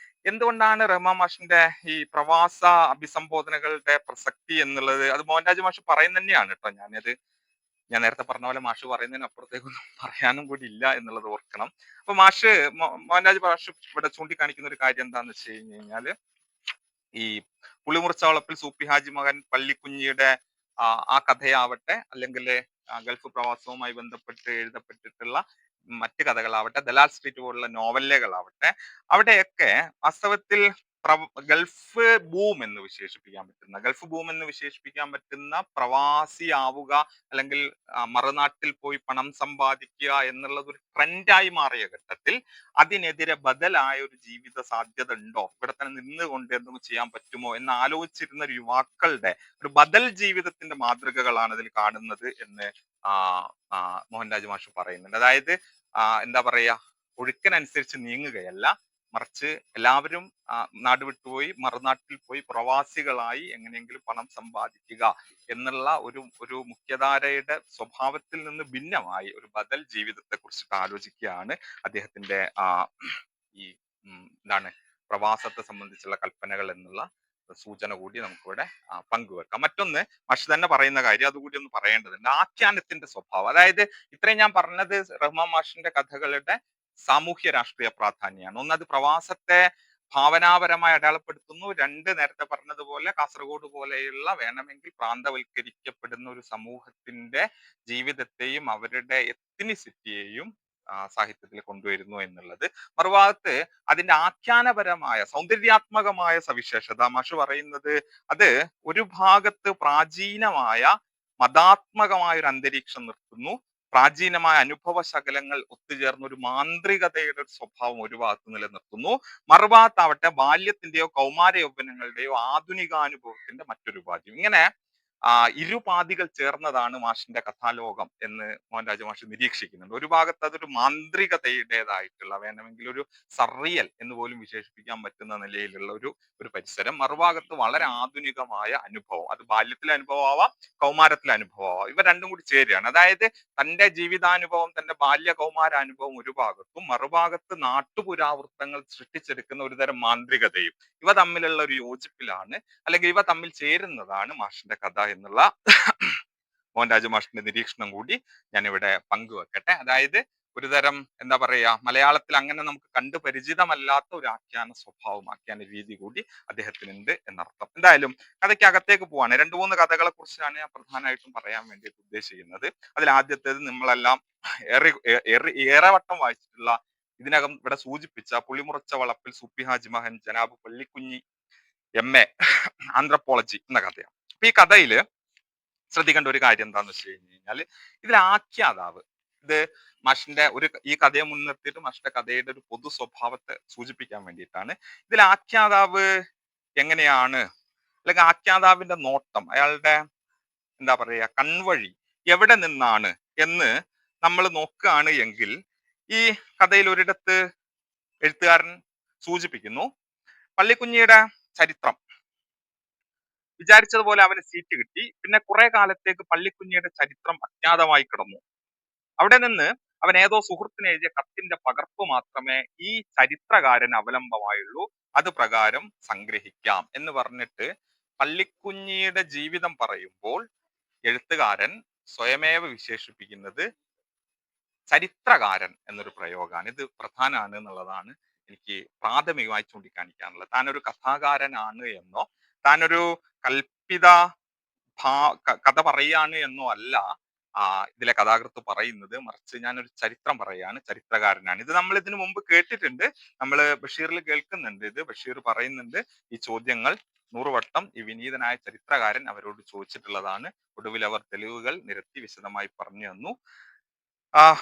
Speaker 2: എന്തുകൊണ്ടാണ് റഹ്മാൻ മാഷിന്റെ ഈ പ്രവാസ അഭിസംബോധനകളുടെ പ്രസക്തി എന്നുള്ളത് അത് മോഹൻരാജ് മാഷ് പറയുന്നത് തന്നെയാണ് കേട്ടോ. ഞാൻ നേരത്തെ പറഞ്ഞ പോലെ മാഷ് പറയുന്നതിന് അപ്പുറത്തേക്കൊന്നും പറയാനും കൂടി ഇല്ല എന്നുള്ളത് ഓർക്കണം. അപ്പൊ മോഹൻരാജ് മാഷ് ഇവിടെ ചൂണ്ടിക്കാണിക്കുന്ന ഒരു കാര്യം എന്താന്ന് വെച്ച് കഴിഞ്ഞാല്, ഈ പുളിമുറിച്ച വളപ്പിൽ സൂപ്പി ഹാജി മകൻ പള്ളിക്കുഞ്ഞിയുടെ ആ കഥയാവട്ടെ, അല്ലെങ്കിൽ ഗൾഫ് പ്രവാസവുമായി ബന്ധപ്പെട്ട് എഴുതപ്പെട്ടിട്ടുള്ള മറ്റ് കഥകളാവട്ടെ, ദലാൽ സ്ട്രീറ്റ് പോലുള്ള നോവലുകളാവട്ടെ, അവിടെയൊക്കെ വാസ്തവത്തിൽ ഗൾഫ് ബൂം എന്ന് വിശേഷിപ്പിക്കാൻ പറ്റുന്ന പ്രവാസിയാവുക, അല്ലെങ്കിൽ മറുനാട്ടിൽ പോയി പണം സമ്പാദിക്കുക എന്നുള്ളത് ഒരു ട്രെൻഡായി മാറിയ ഘട്ടത്തിൽ അതിനെതിരെ ബദലായ ഒരു ജീവിത സാധ്യത ഉണ്ടോ, ഇവിടെ തന്നെ നിന്നുകൊണ്ട് എന്തെങ്കിലും ചെയ്യാൻ പറ്റുമോ എന്ന് ആലോചിച്ചിരുന്ന ഒരു യുവാക്കളുടെ ഒരു ബദൽ ജീവിതത്തിന്റെ മാതൃകകളാണ് ഇതിൽ കാണുന്നത് എന്ന് മോഹൻരാജ് മാഷ് പറയുന്നുണ്ട്. അതായത് എന്താ പറയാ, ഒഴുക്കിനനുസരിച്ച് നീങ്ങുകയല്ല, മറിച്ച് എല്ലാവരും നാട് വിട്ടുപോയി മറുനാട്ടിൽ പോയി പ്രവാസികളായി എങ്ങനെയെങ്കിലും പണം സമ്പാദിക്കുക എന്നുള്ള ഒരു മുഖ്യധാരയുടെ സ്വഭാവത്തിൽ നിന്ന് ഭിന്നമായി ഒരു ബദൽ ജീവിതത്തെ കുറിച്ചിട്ട് ആലോചിക്കുകയാണ് അദ്ദേഹത്തിന്റെ ഈ എന്താണ് പ്രവാസത്തെ സംബന്ധിച്ചുള്ള കൽപ്പനകൾ എന്നുള്ള സൂചന കൂടി നമുക്കിവിടെ പങ്കുവെക്കാം. മറ്റൊന്ന് മാഷ് തന്നെ പറയുന്ന കാര്യം അതുകൂടി ഒന്ന് പറയേണ്ടതുണ്ട്, ആഖ്യാനത്തിന്റെ സ്വഭാവം. അതായത് ഇത്രയും ഞാൻ പറഞ്ഞത് റഹ്മാൻ മാഷിന്റെ കഥകളുടെ സാമൂഹ്യ രാഷ്ട്രീയ പ്രാധാന്യമാണ്. ഒന്ന്, അത് പ്രവാസത്തെ ഭാവനാപരമായി അടയാളപ്പെടുത്തുന്നു. രണ്ട്, നേരത്തെ പറഞ്ഞതുപോലെ കാസർഗോഡ് പോലെയുള്ള വേണമെങ്കിൽ പ്രാന്തവൽക്കരിക്കപ്പെടുന്ന ഒരു സമൂഹത്തിന്റെ ജീവിതത്തെയും അവരുടെ എത്നിസിറ്റിയെയും സാഹിത്യത്തിൽ കൊണ്ടുവരുന്നു എന്നുള്ളത്. മറുഭാഗത്ത് അതിന്റെ ആഖ്യാനപരമായ സൗന്ദര്യാത്മകമായ സവിശേഷത മാഷ് പറയുന്നത്, അത് ഒരു ഭാഗത്ത് പ്രാചീനമായ മതാത്മകമായ ഒരു അന്തരീക്ഷം നിർത്തുന്നു, പ്രാചീനമായ അനുഭവ ശകലങ്ങൾ ഒത്തുചേർന്ന ഒരു മാന്ത്രികതയുടെ ഒരു സ്വഭാവം ഒരു ഭാഗത്ത് നിലനിർത്തുന്നു, മറുഭാഗത്താവട്ടെ ബാല്യത്തിന്റെയോ കൗമാര യൗവനങ്ങളുടെയോ ആധുനികാനുഭവത്തിന്റെ മറ്റൊരു ഉപാധിയും. ഇങ്ങനെ ഇരുപാതികൾ ചേർന്നതാണ് മാഷിന്റെ കഥാലോകം എന്ന് മോഹൻരാജ് മാഷ് നിരീക്ഷിക്കുന്നുണ്ട്. ഒരു ഭാഗത്ത് അതൊരു മാന്ത്രികതയുടേതായിട്ടുള്ള, വേണമെങ്കിൽ ഒരു സർറിയൽ എന്ന് പോലും വിശേഷിപ്പിക്കാൻ പറ്റുന്ന നിലയിലുള്ള ഒരു പരിസരം, മറുഭാഗത്ത് വളരെ ആധുനികമായ അനുഭവം, അത് ബാല്യത്തിലെ അനുഭവമാവാം കൗമാരത്തിലെ അനുഭവമാവാം, ഇവ രണ്ടും കൂടി ചേരുകയാണ്. അതായത് തന്റെ ജീവിതാനുഭവം, തന്റെ ബാല്യ കൗമാര അനുഭവം ഒരു ഭാഗത്തും, മറുഭാഗത്ത് നാട്ടുപുരാവൃത്തങ്ങൾ സൃഷ്ടിച്ചെടുക്കുന്ന ഒരു തരം മാന്ത്രികതയും, ഇവ തമ്മിലുള്ള ഒരു യോജിപ്പിലാണ്, അല്ലെങ്കിൽ ഇവ തമ്മിൽ ചേരുന്നതാണ് മാഷിന്റെ കഥ എന്നുള്ള മോഹൻരാജ് മാഷിന്റെ നിരീക്ഷണം കൂടി ഞാനിവിടെ പങ്കുവെക്കട്ടെ. അതായത് ഒരു തരം എന്താ പറയാ, മലയാളത്തിൽ അങ്ങനെ നമുക്ക് കണ്ടു പരിചിതമല്ലാത്ത ഒരു ആഖ്യാന സ്വഭാവം, ആഖ്യാന രീതി കൂടി അദ്ദേഹത്തിനുണ്ട് എന്നർത്ഥം. എന്തായാലും കഥയ്ക്ക് അകത്തേക്ക് പോവാണ്. 2-3 കഥകളെ കുറിച്ചാണ് ഞാൻ പ്രധാനമായിട്ടും പറയാൻ വേണ്ടിയിട്ട് ഉദ്ദേശിക്കുന്നത്. അതിൽ ആദ്യത്തേത് നമ്മളെല്ലാം ഏറെ വട്ടം വായിച്ചിട്ടുള്ള, ഇതിനകം ഇവിടെ സൂചിപ്പിച്ച പുളിമുറച്ച വളപ്പിൽ സൂപ്പി ഹാജി മകൻ ജനാബ് പള്ളിക്കുഞ്ഞി എം.എ. ആന്ത്രപ്പോളജി എന്ന കഥയാണ്. അപ്പൊ ഈ കഥയില് ശ്രദ്ധിക്കേണ്ട ഒരു കാര്യം എന്താന്ന് വെച്ച് കഴിഞ്ഞാല്, ഇതിൽ ആഖ്യാതാവ്, ഇത് മാഷിന്റെ ഈ കഥയെ മുൻനിർത്തിയിട്ട് മാഷിന്റെ കഥയുടെ ഒരു പൊതു സ്വഭാവത്തെ സൂചിപ്പിക്കാൻ വേണ്ടിയിട്ടാണ്. ഇതിൽ ആഖ്യാതാവ് എങ്ങനെയാണ്, അല്ലെങ്കിൽ ആഖ്യാതാവിന്റെ നോട്ടം, അയാളുടെ എന്താ പറയാ കൺവഴി എവിടെ നിന്നാണ് എന്ന് നമ്മൾ നോക്കുകയാണ് എങ്കിൽ, ഈ കഥയിൽ ഒരിടത്ത് എഴുത്തുകാരൻ സൂചിപ്പിക്കുന്നു, പള്ളിക്കുഞ്ഞിയുടെ ചരിത്രം വിചാരിച്ചതുപോലെ അവന് സീറ്റ് കിട്ടി, പിന്നെ കുറെ കാലത്തേക്ക് പള്ളിക്കുഞ്ഞിയുടെ ചരിത്രം അജ്ഞാതമായി കിടന്നു. അവിടെ നിന്ന് അവൻ ഏതോ സുഹൃത്തിന് എഴുതിയ കത്തിന്റെ പകർപ്പ് മാത്രമേ ഈ ചരിത്രകാരൻ അവലംബമായുള്ളൂ, അത് പ്രകാരം സംഗ്രഹിക്കാം എന്ന് പറഞ്ഞിട്ട് പള്ളിക്കുഞ്ഞിയുടെ ജീവിതം പറയുമ്പോൾ എഴുത്തുകാരൻ സ്വയമേവ വിശേഷിപ്പിക്കുന്നത് ചരിത്രകാരൻ എന്നൊരു പ്രയോഗമാണ്. ഇത് പ്രധാനമാണ് എന്നുള്ളതാണ് എനിക്ക് പ്രാഥമികമായി ചൂണ്ടിക്കാണിക്കാനുള്ളത്. താനൊരു കഥാകാരനാണ് എന്നോ, താനൊരു കൽപ്പിത കഥ പറയാണ് എന്നോ അല്ല ഇതിലെ കഥാകൃത്ത് പറയുന്നത്. മറിച്ച് ഞാനൊരു ചരിത്രം പറയാണ്, ചരിത്രകാരനാണ്. ഇത് നമ്മൾ ഇതിനു മുമ്പ് കേട്ടിട്ടുണ്ട്, നമ്മൾ ബഷീറിൽ കേൾക്കുന്നുണ്ട്. ഇത് ബഷീർ പറയുന്നുണ്ട്, ഈ ചോദ്യങ്ങൾ 100 വട്ടം ഈ വിനീതനായ ചരിത്രകാരൻ അവരോട് ചോദിച്ചിട്ടുള്ളതാണ്. ഒടുവിൽ അവർ തെളിവുകൾ നിരത്തി വിശദമായി പറഞ്ഞു തന്നു.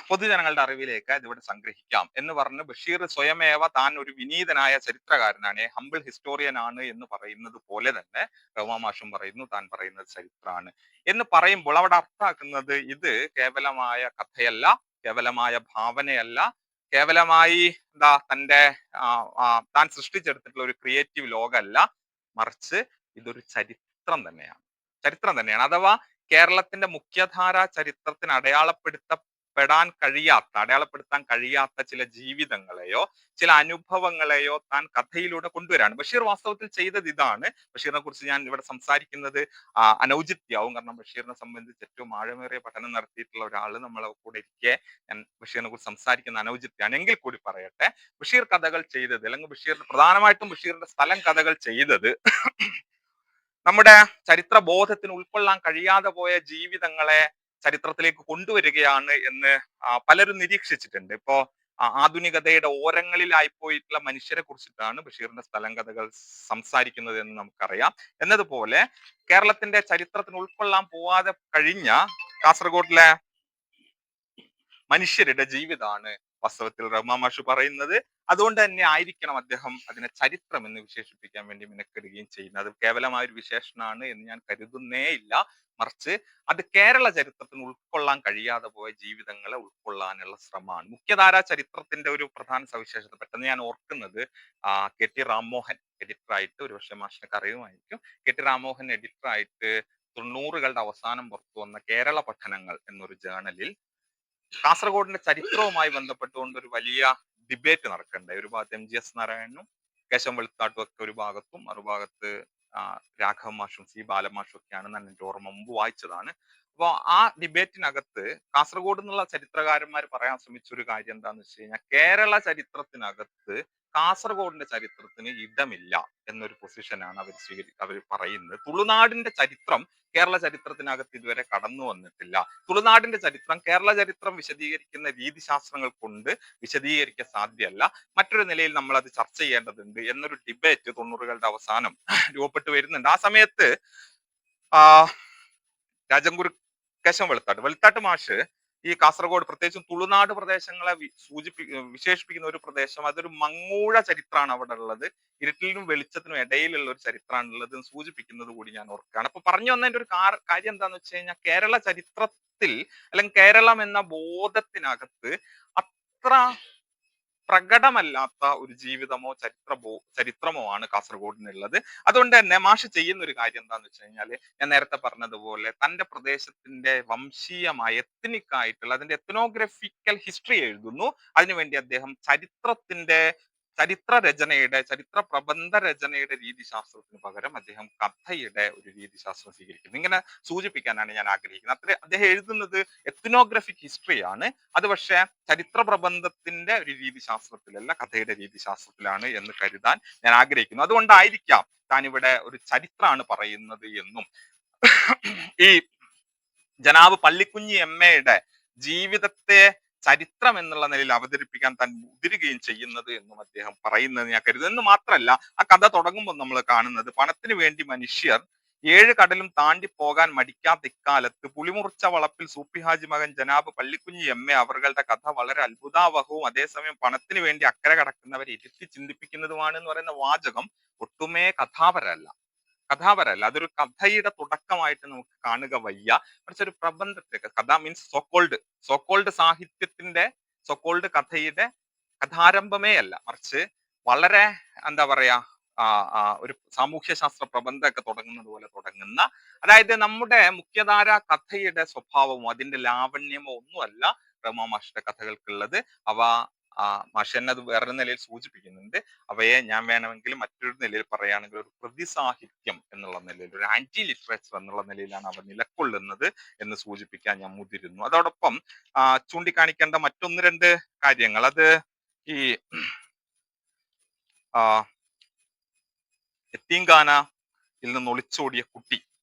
Speaker 2: പൊതുജനങ്ങളുടെ അറിവിലേക്ക് ഇതിവിടെ സംഗ്രഹിക്കാം എന്ന് പറഞ്ഞ് ബഷീർ സ്വയമേവ താൻ ഒരു വിനീതനായ ചരിത്രകാരനാണ്, ഹംബിൾ ഹിസ്റ്റോറിയൻ ആണ് എന്ന് പറയുന്നത് പോലെ തന്നെ റഹ്മാൻ മാഷും പറയുന്നു താൻ പറയുന്നത് ചരിത്രമാണ് എന്ന് പറയുമ്പോൾ അവിടെ അർത്ഥാക്കുന്നത് ഇത് കേവലമായ കഥയല്ല, കേവലമായ ഭാവനയല്ല, കേവലമായി തന്റെ താൻ സൃഷ്ടിച്ചെടുത്തിട്ടുള്ള ഒരു ക്രിയേറ്റീവ് ലോകമല്ല, മറിച്ച് ഇതൊരു ചരിത്രം തന്നെയാണ്. ചരിത്രം തന്നെയാണ്. അഥവാ കേരളത്തിന്റെ മുഖ്യധാര ചരിത്രത്തിന് അടയാളപ്പെടുത്താൻ കഴിയാത്ത ചില ജീവിതങ്ങളെയോ ചില അനുഭവങ്ങളെയോ താൻ കഥയിലൂടെ കൊണ്ടുവരാണ്. ബഷീർ വാസ്തവത്തിൽ ചെയ്തത് ഇതാണ്. ബഷീറിനെ കുറിച്ച് ഞാൻ ഇവിടെ സംസാരിക്കുന്നത് അനൗചിത്യാവും, കാരണം ബഷീറിനെ സംബന്ധിച്ച് ഏറ്റവും ആഴമേറിയ പഠനം നടത്തിയിട്ടുള്ള ഒരാൾ നമ്മളെ കൂടെ ഇരിക്കെ ഞാൻ ബഷീറിനെ കുറിച്ച് സംസാരിക്കുന്ന അനൗചിത്യാണ്. എങ്കിൽ കൂടി പറയട്ടെ, ബഷീർ കഥകൾ ചെയ്തത്, അല്ലെങ്കിൽ ബഷീറിന്റെ പ്രധാനമായിട്ടും ബഷീറിന്റെ സ്ഥലം കഥകൾ ചെയ്തത് നമ്മുടെ ചരിത്ര ബോധത്തിന് ഉൾക്കൊള്ളാൻ കഴിയാതെ പോയ ജീവിതങ്ങളെ ചരിത്രത്തിലേക്ക് കൊണ്ടുവരികയാണ് എന്ന് പലരും നിരീക്ഷിച്ചിട്ടുണ്ട്. ഇപ്പോ ആധുനികതയുടെ ഓരങ്ങളിലായിപ്പോയിട്ടുള്ള മനുഷ്യരെ കുറിച്ചിട്ടാണ് ബഷീറിന്റെ സ്ഥലം കഥകൾ സംസാരിക്കുന്നത് എന്ന് നമുക്കറിയാം. എന്നതുപോലെ കേരളത്തിന്റെ ചരിത്രത്തിന് ഉൾക്കൊള്ളാൻ പോവാതെ കഴിഞ്ഞ കാസർഗോഡിലെ മനുഷ്യരുടെ ജീവിതമാണ് വാസ്തവത്തിൽ റഹ്മാൻ മാഷ് പറയുന്നത്. അതുകൊണ്ട് തന്നെ ആയിരിക്കണം അദ്ദേഹം അതിനെ ചരിത്രം എന്ന് വിശേഷിപ്പിക്കാൻ വേണ്ടി മെനക്കെടുകയും ചെയ്യുന്നത്. അത് കേവലമായ ഒരു വിശേഷണമാണ് എന്ന് ഞാൻ കരുതുന്നേ ഇല്ല, മറിച്ച് അത് കേരള ചരിത്രത്തിന് ഉൾക്കൊള്ളാൻ കഴിയാതെ പോയ ജീവിതങ്ങളെ ഉൾക്കൊള്ളാനുള്ള ശ്രമമാണ്. മുഖ്യധാര ചരിത്രത്തിന്റെ ഒരു പ്രധാന സവിശേഷത പെട്ടെന്ന് ഞാൻ ഓർക്കുന്നത് KT രാമോഹൻ എഡിറ്ററായിട്ട്, ഒരുപക്ഷെ മാഷിനൊക്കെ അറിയുമായിരിക്കും, KT രാമോഹൻ എഡിറ്ററായിട്ട് 90കളുടെ അവസാനം പുറത്തു വന്ന കേരള പഠനങ്ങൾ എന്നൊരു ജേണലിൽ കാസർഗോഡിന്റെ ചരിത്രവുമായി ബന്ധപ്പെട്ടുകൊണ്ട് ഒരു വലിയ ഡിബേറ്റ് നടക്കണ്ടായി. ഒരു ഭാഗത്ത് MGS നാരായണനും കേശവൻ വെളുത്താട്ടും ഒക്കെ ഒരു ഭാഗത്തും, മറുഭാഗത്ത് രാഘവ മാഷും C ബാലമാഷും ഒക്കെയാണ് എൻ്റെ ഓർമ്മ, മുമ്പ് വായിച്ചതാണ്. അപ്പോൾ ആ ഡിബേറ്റിനകത്ത് കാസർഗോഡ് എന്നുള്ള ചരിത്രകാരന്മാർ പറയാൻ ശ്രമിച്ച ഒരു കാര്യം എന്താന്ന് വെച്ച് കഴിഞ്ഞാൽ, കേരള ചരിത്രത്തിനകത്ത് കാസർഗോഡിന്റെ ചരിത്രത്തിന് ഇടമില്ല എന്നൊരു പൊസിഷനാണ് അവർ പറയുന്നത്. തുളുനാടിന്റെ ചരിത്രം കേരള ചരിത്രത്തിനകത്ത് ഇതുവരെ കടന്നു വന്നിട്ടില്ല. തുളുനാടിന്റെ ചരിത്രം കേരള ചരിത്രം വിശദീകരിക്കുന്ന രീതിശാസ്ത്രങ്ങൾ കൊണ്ട് വിശദീകരിക്കാൻ സാധ്യമല്ല. മറ്റൊരു നിലയിൽ നമ്മൾ അത് ചർച്ച ചെയ്യേണ്ടതുണ്ട് എന്നൊരു ഡിബേറ്റ് 90കളുടെ അവസാനം രൂപപ്പെട്ടു വരുന്നുണ്ട്. ആ സമയത്ത് രാജൻകുരു കേശവൻ വെളുത്താട്ട് മാഷ് ഈ കാസർഗോഡ് പ്രത്യേകിച്ചും തുളുനാട് പ്രദേശങ്ങളെ വിശേഷിപ്പിക്കുന്ന ഒരു പ്രദേശം, അതൊരു മങ്ങൂഴ ചരിത്രമാണ് അവിടെ ഉള്ളത്, ഇരുട്ടിലും വെളിച്ചത്തിനും ഇടയിലുള്ള ഒരു ചരിത്രമാണുള്ളത് സൂചിപ്പിക്കുന്നത് കൂടി ഞാൻ ഓർക്കുകയാണ്. അപ്പൊ പറഞ്ഞു വന്നതിന്റെ ഒരു കാര്യം എന്താന്ന് വെച്ച് കഴിഞ്ഞാൽ, കേരള ചരിത്രത്തിൽ അല്ലെങ്കിൽ കേരളം എന്ന ബോധത്തിനകത്ത് അത്ര പ്രകടമല്ലാത്ത ഒരു ജീവിതമോ ചരിത്രമോ ആണ് കാസർഗോഡിനുള്ളത്. അതുകൊണ്ട് തന്നെ മാഷ് ചെയ്യുന്ന ഒരു കാര്യം എന്താന്ന് വെച്ച് കഴിഞ്ഞാല്, ഞാൻ നേരത്തെ പറഞ്ഞതുപോലെ തന്റെ പ്രദേശത്തിന്റെ വംശീയമായ എത്നിക് ആയിട്ടുള്ള അതിന്റെ എത്നോഗ്രഫിക്കൽ ഹിസ്റ്ററി എഴുതുന്നു. അതിനുവേണ്ടി അദ്ദേഹം ചരിത്ര രചനയുടെ, ചരിത്ര പ്രബന്ധ രചനയുടെ രീതിശാസ്ത്രത്തിന് പകരം അദ്ദേഹം കഥയുടെ ഒരു രീതിശാസ്ത്രം സ്വീകരിക്കുന്നു. ഇങ്ങനെ സൂചിപ്പിക്കാനാണ് ഞാൻ ആഗ്രഹിക്കുന്നത്. അദ്ദേഹം എഴുതുന്നത് എത്നോഗ്രഫിക് ഹിസ്റ്ററിയാണ്, അത് പക്ഷേ ചരിത്ര പ്രബന്ധത്തിന്റെ ഒരു രീതിശാസ്ത്രത്തിലല്ല, കഥയുടെ രീതിശാസ്ത്രത്തിലാണ് എന്ന് കരുതാൻ ഞാൻ ആഗ്രഹിക്കുന്നു. അതുകൊണ്ടായിരിക്കാം താൻ ഇവിടെ ഒരു ചരിത്രമാണ് പറയുന്നത് എന്നും ഈ ജനാബ് പള്ളിക്കുഞ്ഞി എമ്മയുടെ ജീവിതത്തെ ചരിത്രം എന്നുള്ള നിലയിൽ അവതരിപ്പിക്കാൻ താൻ മുതിരുകയും ചെയ്യുന്നത് എന്നും അദ്ദേഹം പറയുന്നത് ഞാൻ കരുതുന്നു. എന്ന് മാത്രമല്ല, ആ കഥ തുടങ്ങുമ്പോൾ നമ്മൾ കാണുന്നത് പണത്തിന് വേണ്ടി മനുഷ്യർ 7 കടലും താണ്ടി പോകാൻ മടിക്കാത്ത ഇക്കാലത്ത് പുളിമുറിച്ച വളപ്പിൽ സൂപ്പി ഹാജി മകൻ ജനാബ് പള്ളിക്കുഞ്ഞി എമ്മ അവരുടെ കഥ വളരെ അത്ഭുതാവഹവും അതേസമയം പണത്തിന് വേണ്ടി അക്കരെ കടക്കുന്നവരെ ഇരുത്തി ചിന്തിപ്പിക്കുന്നതുമാണ് എന്ന് പറയുന്ന വാചകം ഒട്ടുമേ കഥാപരമല്ല. അതൊരു കഥയുടെ തുടക്കമായിട്ട് നമുക്ക് കാണുക വയ്യ, മറിച്ച് ഒരു പ്രബന്ധത്തെ, കഥ മീൻസ് സോക്കോൾഡ് സാഹിത്യത്തിന്റെ, സോക്കോൾഡ് കഥയുടെ കഥാരംഭമേ അല്ല, മറിച്ച് വളരെ എന്താ പറയാ ഒരു സാമൂഹ്യശാസ്ത്ര പ്രബന്ധമൊക്കെ തുടങ്ങുന്നത് പോലെ തുടങ്ങുന്ന, അതായത് നമ്മുടെ മുഖ്യധാര കഥയുടെ സ്വഭാവമോ അതിന്റെ ലാവണ്യമോ ഒന്നുമല്ല റഹ്മാൻ മാഷിന്റെ കഥകൾക്കുള്ളത്. അവ മാഷ് തന്നെ അത് വേറൊരു നിലയിൽ സൂചിപ്പിക്കുന്നുണ്ട്. അവയെ ഞാൻ വേണമെങ്കിൽ മറ്റൊരു നിലയിൽ പറയുകയാണെങ്കിൽ ഒരു പ്രതിസാഹിത്യം എന്നുള്ള നിലയിൽ, ഒരു ആന്റി ലിറ്ററേച്ചർ എന്നുള്ള നിലയിലാണ് അവ നിലകൊള്ളുന്നത് എന്ന് സൂചിപ്പിക്കാൻ ഞാൻ മുതിരുന്നു. അതോടൊപ്പം ചൂണ്ടിക്കാണിക്കേണ്ട മറ്റൊന്ന് രണ്ട് കാര്യങ്ങൾ, അത് ഈ യത്തീംഖാനയിൽ നിന്ന് ഒളിച്ചോടിയ കുട്ടി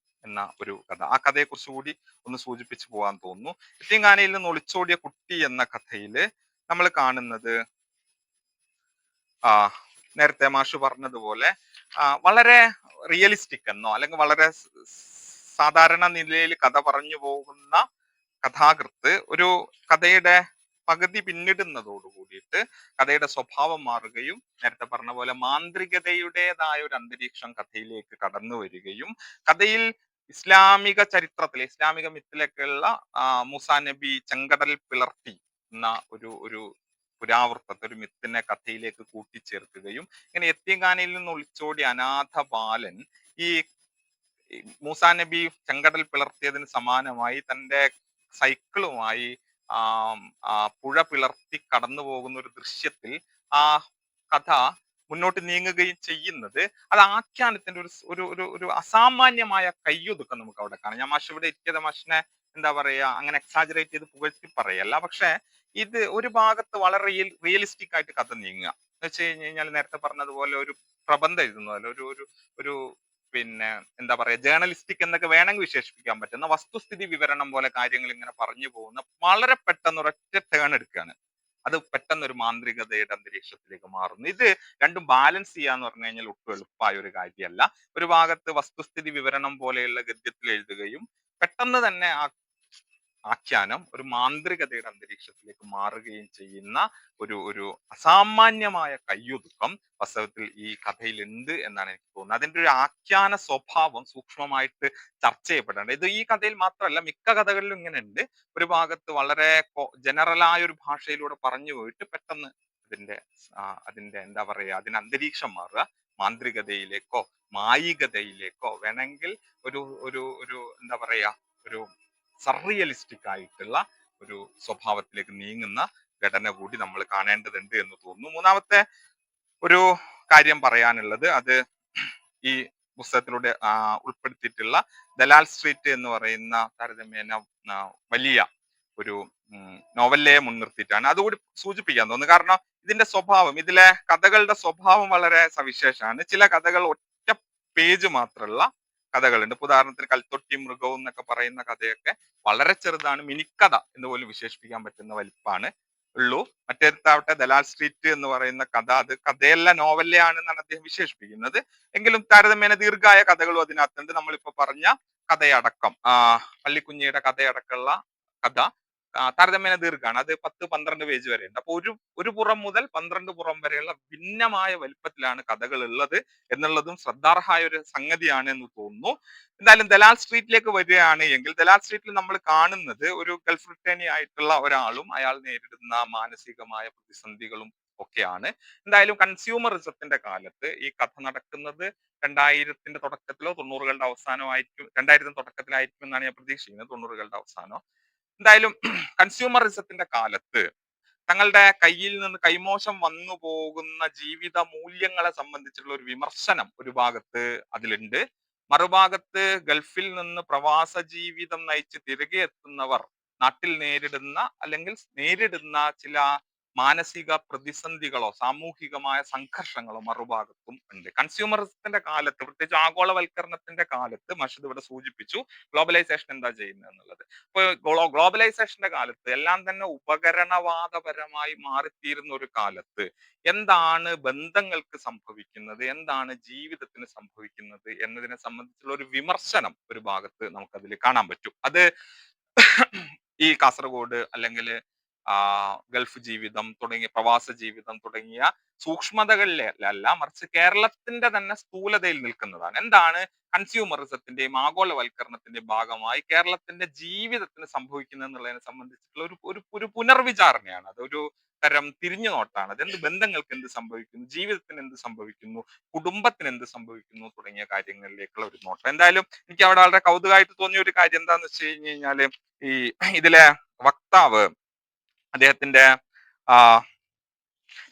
Speaker 2: എന്ന ഒരു കഥ. ആ കഥയെ കുറിച്ച് കൂടി ഒന്ന് സൂചിപ്പിച്ചു പോകാൻ തോന്നുന്നു. യത്തീംഖാനയിൽ നിന്ന് ഒളിച്ചോടിയ കുട്ടി എന്ന കഥയില് നമ്മൾ കാണുന്നത് ആ നേരത്തെ മാഷ് പറഞ്ഞതുപോലെ വളരെ റിയലിസ്റ്റിക് എന്നോ അല്ലെങ്കിൽ വളരെ സാധാരണ നിലയിൽ കഥ പറഞ്ഞു പോകുന്ന കഥാകൃത്ത് ഒരു കഥയുടെ പകുതി പിന്നിടുന്നതോട് കൂടിയിട്ട് കഥയുടെ സ്വഭാവം മാറുകയും നേരത്തെ പറഞ്ഞ പോലെ മാന്ത്രികതയുടേതായ ഒരു അന്തരീക്ഷം കഥയിലേക്ക് കടന്നു വരികയും കഥയിൽ ഇസ്ലാമിക ചരിത്രത്തിലെ ഇസ്ലാമിക മിത്തിലൊക്കെയുള്ള മൂസാ നബി ചെങ്കടൽ പിളർത്തി എന്ന ഒരു ഒരു പുരാവൃത്തത്തെ ഒരു മിത്തിനെ കഥയിലേക്ക് കൂട്ടിച്ചേർക്കുകയും ഇങ്ങനെ യത്തീംഖാനയിൽ നിന്ന് ഒളിച്ചോടിയ അനാഥ ബാലൻ ഈ മൂസാ നബി ചെങ്കടൽ പിളർത്തിയതിന് സമാനമായി തൻ്റെ സൈക്കിളുമായി പുഴ പിളർത്തി കടന്നു പോകുന്ന ഒരു ദൃശ്യത്തിൽ ആ കഥ മുന്നോട്ട് നീങ്ങുകയും ചെയ്യുന്നത് അത് ആഖ്യാനത്തിന്റെ ഒരു ഒരു ഒരു അസാമാന്യമായ കയ്യൊതുക്കം നമുക്ക് അവിടെ കാണാം. ഞാൻ മാഷ് ഇവിടെ ഇരിക്കാതെ മാഷിനെ എന്താ പറയാ അങ്ങനെ എക്സാജറേറ്റ് ചെയ്ത് പുകഴ്ത്തി പറയല്ല, പക്ഷെ ഇത് ഒരു ഭാഗത്ത് വളരെ റിയലിസ്റ്റിക് ആയിട്ട് കഥ നീങ്ങുക എന്ന് വെച്ച് കഴിഞ്ഞാൽ നേരത്തെ പറഞ്ഞതുപോലെ ഒരു പ്രബന്ധം എഴുതുന്ന പോലെ ഒരു ഒരു ഒരു പിന്നെ എന്താ പറയാ ജേർണലിസ്റ്റിക് എന്നൊക്കെ വേണമെങ്കിൽ വിശേഷിപ്പിക്കാൻ പറ്റുന്ന വസ്തുസ്ഥിതി വിവരണം പോലെ കാര്യങ്ങൾ ഇങ്ങനെ പറഞ്ഞു പോകുന്ന വളരെ പെട്ടെന്ന് ഒരൊറ്റ ടേൺ എടുക്കുകയാണ്. അത് പെട്ടെന്ന് ഒരു മാന്ത്രികതയുടെ അന്തരീക്ഷത്തിലേക്ക് മാറുന്നു. ഇത് രണ്ടും ബാലൻസ് ചെയ്യാന്ന് പറഞ്ഞു കഴിഞ്ഞാൽ ഒട്ടും എളുപ്പമായ ഒരു കാര്യമല്ല. ഒരു ഭാഗത്ത് വസ്തുസ്ഥിതി വിവരണം പോലെയുള്ള ഗദ്യത്തിൽ എഴുതുകയും പെട്ടെന്ന് തന്നെ ആ ആഖ്യാനം ഒരു മാന്ത്രികതയുടെ അന്തരീക്ഷത്തിലേക്ക് മാറുകയും ചെയ്യുന്ന ഒരു ഒരു അസാമാന്യമായ കയ്യൊതുക്കം വാസ്തവത്തിൽ ഈ കഥയിൽ ഉണ്ട് എന്നാണ് എനിക്ക് തോന്നുന്നത്. അതിന്റെ ഒരു ആഖ്യാന സ്വഭാവം സൂക്ഷ്മമായിട്ട് ചർച്ച ചെയ്യപ്പെടേണ്ടത്. ഇത് ഈ കഥയിൽ മാത്രമല്ല, മിക്ക കഥകളിലും ഇങ്ങനെ ഉണ്ട്. ഒരു ഭാഗത്ത് വളരെ ജനറലായ ഒരു ഭാഷയിലൂടെ പറഞ്ഞു പോയിട്ട് പെട്ടെന്ന് അതിന്റെ അതിന്റെ എന്താ പറയാ അതിന് അന്തരീക്ഷം മാറുക മാന്ത്രികതയിലേക്കോ മായികതയിലേക്കോ വേണമെങ്കിൽ ഒരു ഒരു ഒരു എന്താ പറയാ ഒരു സർറിയലിസ്റ്റിക് ആയിട്ടുള്ള ഒരു സ്വഭാവത്തിലേക്ക് നീങ്ങുന്ന ഘടന കൂടി നമ്മൾ കാണേണ്ടതുണ്ട് എന്ന് തോന്നുന്നു. മൂന്നാമത്തെ ഒരു കാര്യം പറയാനുള്ളത് അത് ഈ പുസ്തകത്തിലൂടെ ഉൾപ്പെടുത്തിയിട്ടുള്ള ദലാൽ സ്ട്രീറ്റ് എന്ന് പറയുന്ന താരതമ്യേന വലിയ ഒരു നോവലിനെ മുൻനിർത്തിയിട്ടാണ്. അതുകൂടി സൂചിപ്പിക്കാൻ തോന്നുന്നു. കാരണം ഇതിന്റെ സ്വഭാവം, ഇതിലെ കഥകളുടെ സ്വഭാവം വളരെ സവിശേഷമാണ്. ചില കഥകൾ ഒറ്റ പേജ് മാത്രമുള്ള കഥകളുണ്ട്. ഉദാഹരണത്തിന് കൽത്തൊട്ടി മൃഗവും എന്നൊക്കെ പറയുന്ന കഥയൊക്കെ വളരെ ചെറുതാണ്, മിനിക്കഥ എന്ന് പോലും വിശേഷിപ്പിക്കാൻ പറ്റുന്ന വലിപ്പാണ് ഉള്ളൂ. മറ്റേതാവട്ടെ ദലാൽ സ്ട്രീറ്റ് എന്ന് പറയുന്ന കഥ അത് കഥയല്ല നോവലിയാണെന്നാണ് അദ്ദേഹം വിശേഷിപ്പിക്കുന്നത്. എങ്കിലും താരതമ്യേന ദീർഘായ കഥകളും അതിനകത്തുണ്ട്. നമ്മളിപ്പോ പറഞ്ഞ കഥയടക്കം പള്ളിക്കുഞ്ഞിയുടെ കഥയടക്കമുള്ള കഥ താരതമ്യേന ദീർഘമാണ്. അത് 10-12 പേജ് വരെ ഉണ്ട്. അപ്പൊ ഒരു പുറം മുതൽ 12 പുറം വരെയുള്ള ഭിന്നമായ വലിപ്പത്തിലാണ് കഥകൾ ഉള്ളത് എന്നുള്ളതും ശ്രദ്ധാർഹമായ ഒരു സംഗതിയാണ് എന്ന് തോന്നുന്നു. എന്തായാലും ദലാൽ സ്ട്രീറ്റിലേക്ക് വരികയാണ് എങ്കിൽ ദലാൽ സ്ട്രീറ്റിൽ നമ്മൾ കാണുന്നത് ഒരു ഗൾഫ് റിട്ടേണി ആയിട്ടുള്ള ഒരാളും അയാൾ നേരിടുന്ന മാനസികമായ പ്രതിസന്ധികളും ഒക്കെയാണ്. എന്തായാലും കൺസ്യൂമറിസത്തിന്റെ കാലത്ത് ഈ കഥ നടക്കുന്നത് 2000ത്തിന്റെ തുടക്കത്തിലോ 90കളുടെ അവസാനമോ ആയിരിക്കും. 2000 തുടക്കത്തിലായിരിക്കും എന്നാണ് ഞാൻ പ്രതീക്ഷിക്കുന്നത്, 90കളുടെ അവസാനോ. എന്തായാലും കൺസ്യൂമറിസത്തിന്റെ കാലത്ത് തങ്ങളുടെ കയ്യിൽ നിന്ന് കൈമോശം വന്നു പോകുന്ന ജീവിത മൂല്യങ്ങളെ സംബന്ധിച്ചുള്ള ഒരു വിമർശനം ഒരു ഭാഗത്ത് അതിലുണ്ട്. മറുഭാഗത്ത് ഗൾഫിൽ നിന്ന് പ്രവാസ ജീവിതം നയിച്ച് തിരികെ എത്തുന്നവർ നാട്ടിൽ നേരിടുന്ന ചില മാനസിക പ്രതിസന്ധികളോ സാമൂഹികമായ സംഘർഷങ്ങളോ മറുഭാഗത്തും ഉണ്ട്. കൺസ്യൂമറിസത്തിന്റെ കാലത്ത്, പ്രത്യേകിച്ച് ആഗോളവൽക്കരണത്തിന്റെ കാലത്ത്, മഷദ് ഇവിടെ സൂചിപ്പിച്ചു ഗ്ലോബലൈസേഷൻ എന്താ ചെയ്യുന്നത് എന്നുള്ളത്. ഇപ്പൊ ഗ്ലോബലൈസേഷന്റെ കാലത്ത് എല്ലാം തന്നെ ഉപകരണവാദപരമായി മാറിത്തീരുന്ന ഒരു കാലത്ത് എന്താണ് ബന്ധങ്ങൾക്ക് സംഭവിക്കുന്നത്, എന്താണ് ജീവിതത്തിന് സംഭവിക്കുന്നത് എന്നതിനെ സംബന്ധിച്ചുള്ള ഒരു വിമർശനം ഒരു ഭാഗത്ത് നമുക്കതിൽ കാണാൻ പറ്റും. അത് ഈ കാസർഗോഡ് അല്ലെങ്കിൽ ഗൾഫ് ജീവിതം തുടങ്ങിയ പ്രവാസ ജീവിതം തുടങ്ങിയ സൂക്ഷ്മതകളിലല്ല, മറിച്ച് കേരളത്തിന്റെ തന്നെ സ്ഥൂലതയിൽ നിൽക്കുന്നതാണ്. എന്താണ് കൺസ്യൂമറിസത്തിന്റെയും ആഗോളവൽക്കരണത്തിന്റെയും ഭാഗമായി കേരളത്തിന്റെ ജീവിതത്തിന് സംഭവിക്കുന്നത് എന്നുള്ളതിനെ സംബന്ധിച്ചിട്ടുള്ള ഒരു പുനർവിചാരണയാണ്. അതൊരു തരം തിരിഞ്ഞു നോട്ടാണ്. അതെന്ത് ബന്ധങ്ങൾക്ക് എന്ത് സംഭവിക്കുന്നു, ജീവിതത്തിന് എന്ത് സംഭവിക്കുന്നു, കുടുംബത്തിന് എന്ത് സംഭവിക്കുന്നു തുടങ്ങിയ കാര്യങ്ങളിലേക്കുള്ള ഒരു നോട്ടം. എന്തായാലും എനിക്ക് അവിടെ വളരെ കൗതുകമായിട്ട് തോന്നിയ ഒരു കാര്യം എന്താന്ന് വെച്ച് കഴിഞ്ഞ് കഴിഞ്ഞാല് ഈ ഇതിലെ വക്താവ് അദ്ദേഹത്തിന്റെ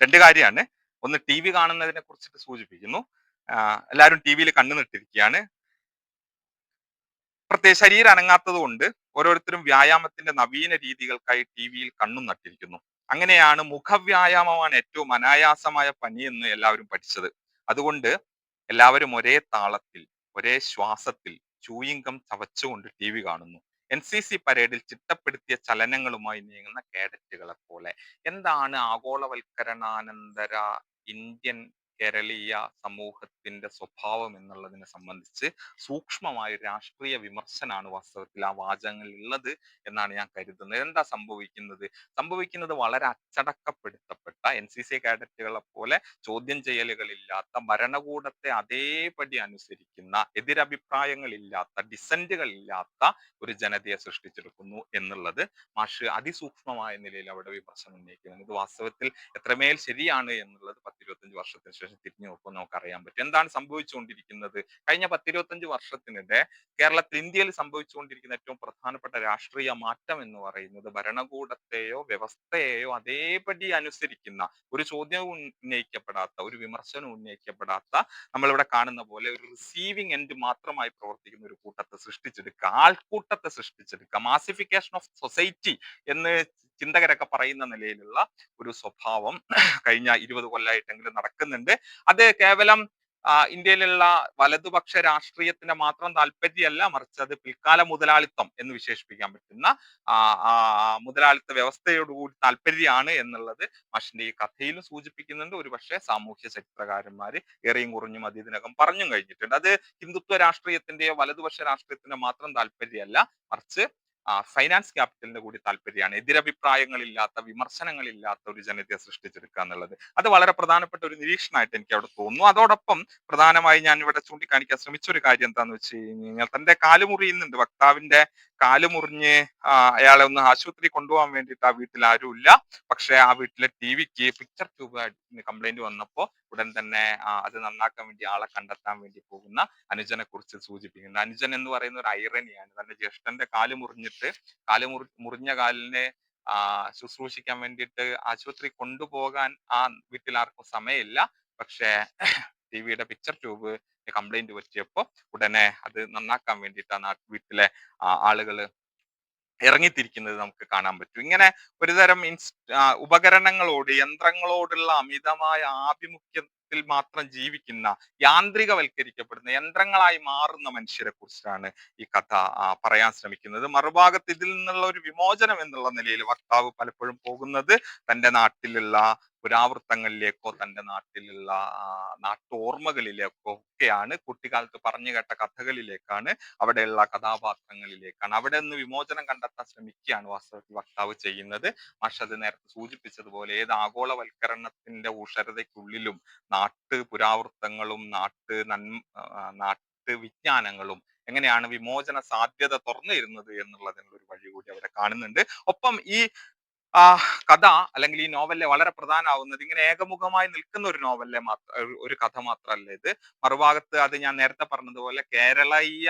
Speaker 2: രണ്ട് കാര്യമാണ്. ഒന്ന്, ടി വി കാണുന്നതിനെ കുറിച്ചിട്ട് സൂചിപ്പിക്കുന്നു. എല്ലാവരും ടി വിയിൽ കണ്ണു നട്ടിരിക്കുകയാണ്. പ്രത്യേക ശരീരം അനങ്ങാത്തത് കൊണ്ട് ഓരോരുത്തരും വ്യായാമത്തിന്റെ നവീന രീതികൾക്കായി ടി വിയിൽ കണ്ണും നട്ടിരിക്കുന്നു. അങ്ങനെയാണ് മുഖവ്യായാമമാണ് ഏറ്റവും അനായാസമായ പണി എന്ന് എല്ലാവരും പഠിച്ചത്. അതുകൊണ്ട് എല്ലാവരും ഒരേ താളത്തിൽ ഒരേ ശ്വാസത്തിൽ ചൂയിങ് ഗം ചവച്ചുകൊണ്ട് ടി വി കാണുന്നു. NCC പരേഡിൽ ചിട്ടപ്പെടുത്തിയ ചലനങ്ങളുമായി നീങ്ങുന്ന കേഡറ്റുകളെ പോലെ. എന്താണ് ആഗോളവൽക്കരണാനന്തര ഇന്ത്യൻ കേരളീയ സമൂഹത്തിന്റെ സ്വഭാവം എന്നുള്ളതിനെ സംബന്ധിച്ച് സൂക്ഷ്മമായ ഒരു രാഷ്ട്രീയ വിമർശനമാണ് വാസ്തവത്തിൽ ആ വാചകങ്ങളിൽ ഉള്ളത് എന്നാണ് ഞാൻ കരുതുന്നത്. എന്താ സംഭവിക്കുന്നത് വളരെ അച്ചടക്കപ്പെടുത്തപ്പെട്ട NCC കേഡറ്റുകളെ പോലെ ചോദ്യം ചെയ്യലുകളില്ലാത്ത, ഭരണകൂടത്തെ അതേപടി അനുസരിക്കുന്ന, എതിരഭിപ്രായങ്ങളില്ലാത്ത, ഡിസന്റുകൾ ഇല്ലാത്ത ഒരു ജനതയെ സൃഷ്ടിച്ചെടുക്കുന്നു എന്നുള്ളത് മാഷ് അതിസൂക്ഷ്മമായ നിലയിൽ അവിടെ വിമർശനം ഉന്നയിക്കുന്നത്. ഇത് വാസ്തവത്തിൽ എത്രമേൽ ശരിയാണ് എന്നുള്ളത് 10-25 വർഷത്തിന് ശേഷം തിരിഞ്ഞു നോക്കുമ്പോൾ നമുക്ക് അറിയാൻ പറ്റും. എന്താണ് സംഭവിച്ചുകൊണ്ടിരിക്കുന്നത്? കഴിഞ്ഞ 10-25 വർഷത്തിനിടെ കേരളത്തിൽ, ഇന്ത്യയിൽ സംഭവിച്ചുകൊണ്ടിരിക്കുന്ന ഏറ്റവും പ്രധാനപ്പെട്ട രാഷ്ട്രീയ മാറ്റം എന്ന് പറയുന്നത് ഭരണകൂടത്തെയോ വ്യവസ്ഥയെയോ അതേപടി അനുസരിക്കുന്ന, ഒരു ചോദ്യവും ഉന്നയിക്കപ്പെടാത്ത, ഒരു വിമർശനം ഉന്നയിക്കപ്പെടാത്ത, നമ്മളിവിടെ കാണുന്ന പോലെ ഒരു റിസീവിങ് എൻഡ് മാത്രമായി പ്രവർത്തിക്കുന്ന ഒരു കൂട്ടത്തെ സൃഷ്ടിച്ചെടുക്കുക, ആൾക്കൂട്ടത്തെ സൃഷ്ടിച്ചെടുക്കുക, മാസിഫിക്കേഷൻ ഓഫ് സൊസൈറ്റി എന്ന് ചിന്തകരൊക്കെ പറയുന്ന നിലയിലുള്ള ഒരു സ്വഭാവം കഴിഞ്ഞ 20 കൊല്ലമായിട്ടെങ്കിലും നടക്കുന്നുണ്ട്. അത് കേവലം ഇന്ത്യയിലുള്ള വലതുപക്ഷ രാഷ്ട്രീയത്തിന്റെ മാത്രം താല്പര്യമല്ല, മറിച്ച് അത് പിൽക്കാല മുതലാളിത്തം എന്ന് വിശേഷിപ്പിക്കാൻ പറ്റുന്ന മുതലാളിത്ത വ്യവസ്ഥയോടുകൂടി താല്പര്യമാണ് എന്നുള്ളത് മാഷിന്റെ ഈ കഥയിലും സൂചിപ്പിക്കുന്നുണ്ട്. ഒരുപക്ഷെ സാമൂഹ്യ ചരിത്രകാരന്മാര് ഏറെയും കുറഞ്ഞും അത് ഇതിനകം പറഞ്ഞും കഴിഞ്ഞിട്ടുണ്ട്. അത് ഹിന്ദുത്വ രാഷ്ട്രീയത്തിന്റെയോ വലതുപക്ഷ രാഷ്ട്രീയത്തിന്റെ മാത്രം താല്പര്യമല്ല, മറിച്ച് ഫൈനാൻസ് ക്യാപിറ്റലിന്റെ കൂടി താല്പര്യമാണ്. എതിരഭിപ്രായങ്ങളില്ലാത്ത, വിമർശനങ്ങളില്ലാത്ത ഒരു ജനതയെ സൃഷ്ടിച്ചെടുക്കുക എന്നുള്ളത്. അത് വളരെ പ്രധാനപ്പെട്ട ഒരു നിരീക്ഷണമായിട്ട് എനിക്ക് അവിടെ തോന്നുന്നു. അതോടൊപ്പം പ്രധാനമായി ഞാൻ ഇവിടെ ചൂണ്ടിക്കാണിക്കാൻ ശ്രമിച്ച ഒരു കാര്യം എന്താന്ന് വെച്ച് കഴിഞ്ഞാൽ, തന്റെ കാല് മുറിയുന്നുണ്ട്, വക്താവിന്റെ കാല് മുറിഞ്ഞ് അയാളെ ഒന്ന് ആശുപത്രി കൊണ്ടുപോകാൻ വേണ്ടിയിട്ട് ആ വീട്ടിൽ ആരുമില്ല. പക്ഷെ ആ വീട്ടിലെ ടിവിക്ക് പിക്ചർ ട്യൂബ് കംപ്ലൈന്റ് വന്നപ്പോൾ ഉടൻ തന്നെ അത് നന്നാക്കാൻ വേണ്ടി ആളെ കണ്ടെത്താൻ വേണ്ടി പോകുന്ന അനുജനെ കുറിച്ച് സൂചിപ്പിക്കുന്നുണ്ട്. അനുജൻ എന്ന് പറയുന്ന ഒരു ഐറണിയാണ്. തന്റെ ജ്യേഷ്ഠന്റെ കാല് മുറിഞ്ഞിട്ട്, മുറിഞ്ഞ കാലിനെ ശുശ്രൂഷിക്കാൻ വേണ്ടിയിട്ട് ആശുപത്രി കൊണ്ടുപോകാൻ ആ വീട്ടിൽ ആർക്കും സമയമില്ല. പക്ഷേ ടിവിയുടെ പിക്ചർ ട്യൂബ് കംപ്ലൈന്റ് പറ്റിയപ്പോൾ ഉടനെ അത് നന്നാക്കാൻ വേണ്ടിയിട്ടാണ് ആ വീട്ടിലെ ആളുകൾ ഇറങ്ങിത്തിരിക്കുന്നത് നമുക്ക് കാണാൻ പറ്റും. ഇങ്ങനെ ഒരുതരം ഉപകരണങ്ങളോട്, യന്ത്രങ്ങളോടുള്ള അമിതമായ ആഭിമുഖ്യത്തിൽ മാത്രം ജീവിക്കുന്ന, യാന്ത്രികവൽക്കരിക്കപ്പെടുന്ന, യന്ത്രങ്ങളായി മാറുന്ന മനുഷ്യരെ കുറിച്ചാണ് ഈ കഥ പറയാൻ ശ്രമിക്കുന്നത്. മറുഭാഗത്ത് ഇതിൽ നിന്നുള്ള ഒരു വിമോചനം എന്നുള്ള നിലയിൽ വക്താവ് പലപ്പോഴും പോകുന്നത് തന്റെ നാട്ടിലുള്ള പുരാവൃത്തങ്ങളിലേക്കോ തന്റെ നാട്ടിലുള്ള നാട്ടോർമ്മകളിലേക്കോ ഒക്കെയാണ്. കുട്ടിക്കാലത്ത് പറഞ്ഞു കേട്ട കഥകളിലേക്കാണ്, അവിടെയുള്ള കഥാപാത്രങ്ങളിലേക്കാണ്. അവിടെ നിന്ന് വിമോചനം കണ്ടെത്താൻ ശ്രമിക്കുകയാണ് വാസ്തവത്തിൽ വക്താവ് ചെയ്യുന്നത്. മാഷ് അത് നേരത്തെ സൂചിപ്പിച്ചതുപോലെ ഏത് ആഗോളവൽക്കരണത്തിന്റെ ഉഷരതയ്ക്കുള്ളിലും പുരാവൃത്തങ്ങളും നാട്ടു വിജ്ഞാനങ്ങളും എങ്ങനെയാണ് വിമോചന സാധ്യത തുറന്നിരുന്നത് എന്നുള്ളതിനുള്ള ഒരു വഴി കൂടി അവിടെ കാണുന്നുണ്ട്. ഒപ്പം ഈ കഥ അല്ലെങ്കിൽ ഈ നോവലിലെ വളരെ പ്രധാനമാവുന്നത്, ഇങ്ങനെ ഏകമുഖമായി നിൽക്കുന്ന ഒരു നോവലിലെ ഒരു കഥ മാത്രമല്ല ഇത്. മറുഭാഗത്ത് അത് ഞാൻ നേരത്തെ പറഞ്ഞതുപോലെ കേരളീയ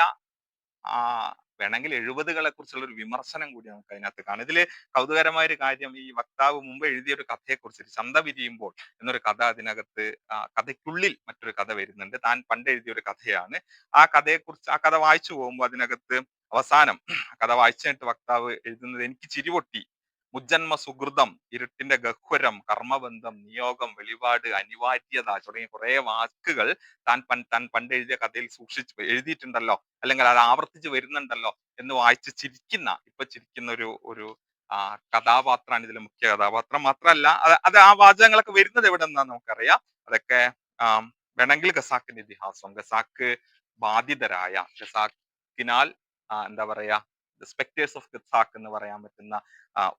Speaker 2: വേണമെങ്കിൽ 70കളെ കുറിച്ചുള്ള ഒരു വിമർശനം കൂടി നമുക്ക് അതിനകത്ത് കാണാം. ഇതില് കൗതുകരമായ ഒരു കാര്യം, ഈ വക്താവ് മുമ്പ് എഴുതിയ ഒരു കഥയെക്കുറിച്ച്, ചന്ത വിരിയുമ്പോൾ എന്നൊരു കഥ അതിനകത്ത്, കഥയ്ക്കുള്ളിൽ മറ്റൊരു കഥ വരുന്നുണ്ട്. താൻ പണ്ട് എഴുതിയ ഒരു കഥയാണ്. ആ കഥ വായിച്ചു പോകുമ്പോൾ അതിനകത്ത് അവസാനം കഥ വായിച്ചിട്ട് വക്താവ് എഴുതുന്നത്, എനിക്ക് ചിരിപൊട്ടി, മുജ്ജന്മ സുഹൃതം, ഇരുട്ടിന്റെ ഗഹ്വരം, കർമ്മബന്ധം, നിയോഗം, വെളിപാട്, അനിവാര്യത തുടങ്ങിയ കുറെ വാക്കുകൾ താൻ പണ്ട് എഴുതിയ കഥയിൽ എഴുതിയിട്ടുണ്ടല്ലോ, അല്ലെങ്കിൽ അത് ആവർത്തിച്ച് വരുന്നുണ്ടല്ലോ എന്ന് വായിച്ച് ഇപ്പൊ ചിരിക്കുന്ന ഒരു കഥാപാത്രമാണ് ഇതിലെ മുഖ്യ കഥാപാത്രം. മാത്രമല്ല അത് ആ വാചകങ്ങളൊക്കെ വരുന്നത് എവിടെ നിന്നാന്ന് നമുക്കറിയാം. അതൊക്കെ വേണമെങ്കിൽ ഖസാക്കിന്റെ ഇതിഹാസം, ഖസാക്ക് ബാധിതരായ, ഖസാക്കിനാൽ എന്താ പറയാ, സ്പെക്ടേഴ്സ് ഓഫ് ഖസാക്ക് എന്ന് പറയാൻ പറ്റുന്ന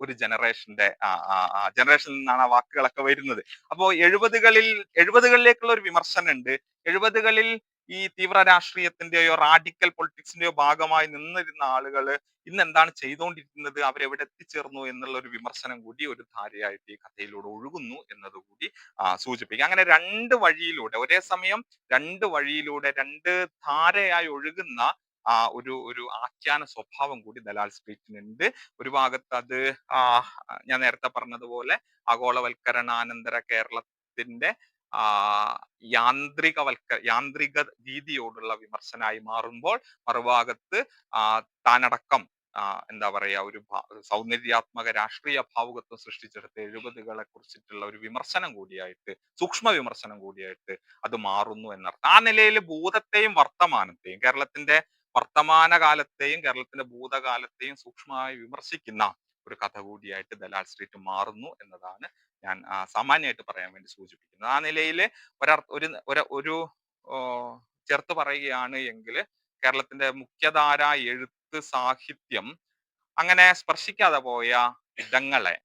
Speaker 2: ഒരു ജനറേഷനിൽ നിന്നാണ് ആ വാക്കുകളൊക്കെ വരുന്നത്. അപ്പോ 70കളിലേക്കുള്ള ഒരു വിമർശനം ഉണ്ട്. 70കളിൽ ഈ തീവ്ര രാഷ്ട്രീയത്തിന്റെയോ റാഡിക്കൽ പൊളിറ്റിക്സിന്റെയോ ഭാഗമായി നിന്നിരുന്ന ആളുകൾ ഇന്ന് എന്താണ് ചെയ്തുകൊണ്ടിരിക്കുന്നത്, അവരെവിടെ എത്തിച്ചേർന്നു എന്നുള്ള ഒരു വിമർശനം കൂടി ഒരു ധാരയായിട്ട് ഈ കഥയിലൂടെ ഒഴുകുന്നു എന്നതുകൂടി സൂചിപ്പിക്കുക. അങ്ങനെ രണ്ട് വഴിയിലൂടെ, ഒരേ സമയം രണ്ട് വഴിയിലൂടെ, രണ്ട് ധാരയായി ഒഴുകുന്ന ഒരു ആഖ്യാന സ്വഭാവം കൂടി ദലാൽ സ്ട്രീറ്റിനുണ്ട്. ഒരു ഭാഗത്ത് അത് ഞാൻ നേരത്തെ പറഞ്ഞതുപോലെ ആഗോളവൽക്കരണാനന്തര കേരളത്തിന്റെ യാന്ത്രിക രീതിയോടുള്ള വിമർശനമായി മാറുമ്പോൾ, മറുഭാഗത്ത് താനടക്കം എന്താ പറയാ, ഒരു സൗന്ദര്യാത്മക രാഷ്ട്രീയ ഭാവുകത്വം സൃഷ്ടിച്ചെടുത്ത 70കളെ കുറിച്ചിട്ടുള്ള ഒരു വിമർശനം കൂടിയായിട്ട്, സൂക്ഷ്മ വിമർശനം കൂടിയായിട്ട് അത് മാറുന്നു എന്നർത്ഥം. ആ നിലയിൽ ഭൂതത്തെയും വർത്തമാനത്തെയും, കേരളത്തിന്റെ വർത്തമാനകാലത്തെയും കേരളത്തിന്റെ ഭൂതകാലത്തെയും സൂക്ഷ്മമായി വിമർശിക്കുന്ന ഒരു കഥ കൂടിയായിട്ട് ദലാൽ സ്ട്രീറ്റ് മാറുന്നു എന്നതാണ് ഞാൻ സാമാന്യമായിട്ട് പറയാൻ വേണ്ടി സൂചിപ്പിക്കുന്നത്. ആ നിലയിൽ ഒരു ചേർത്ത് പറയുകയാണ് എങ്കിൽ കേരളത്തിന്റെ മുഖ്യധാര എഴുത്ത് സാഹിത്യം അങ്ങനെ സ്പർശിക്കാതെ പോയ ഇടങ്ങളെ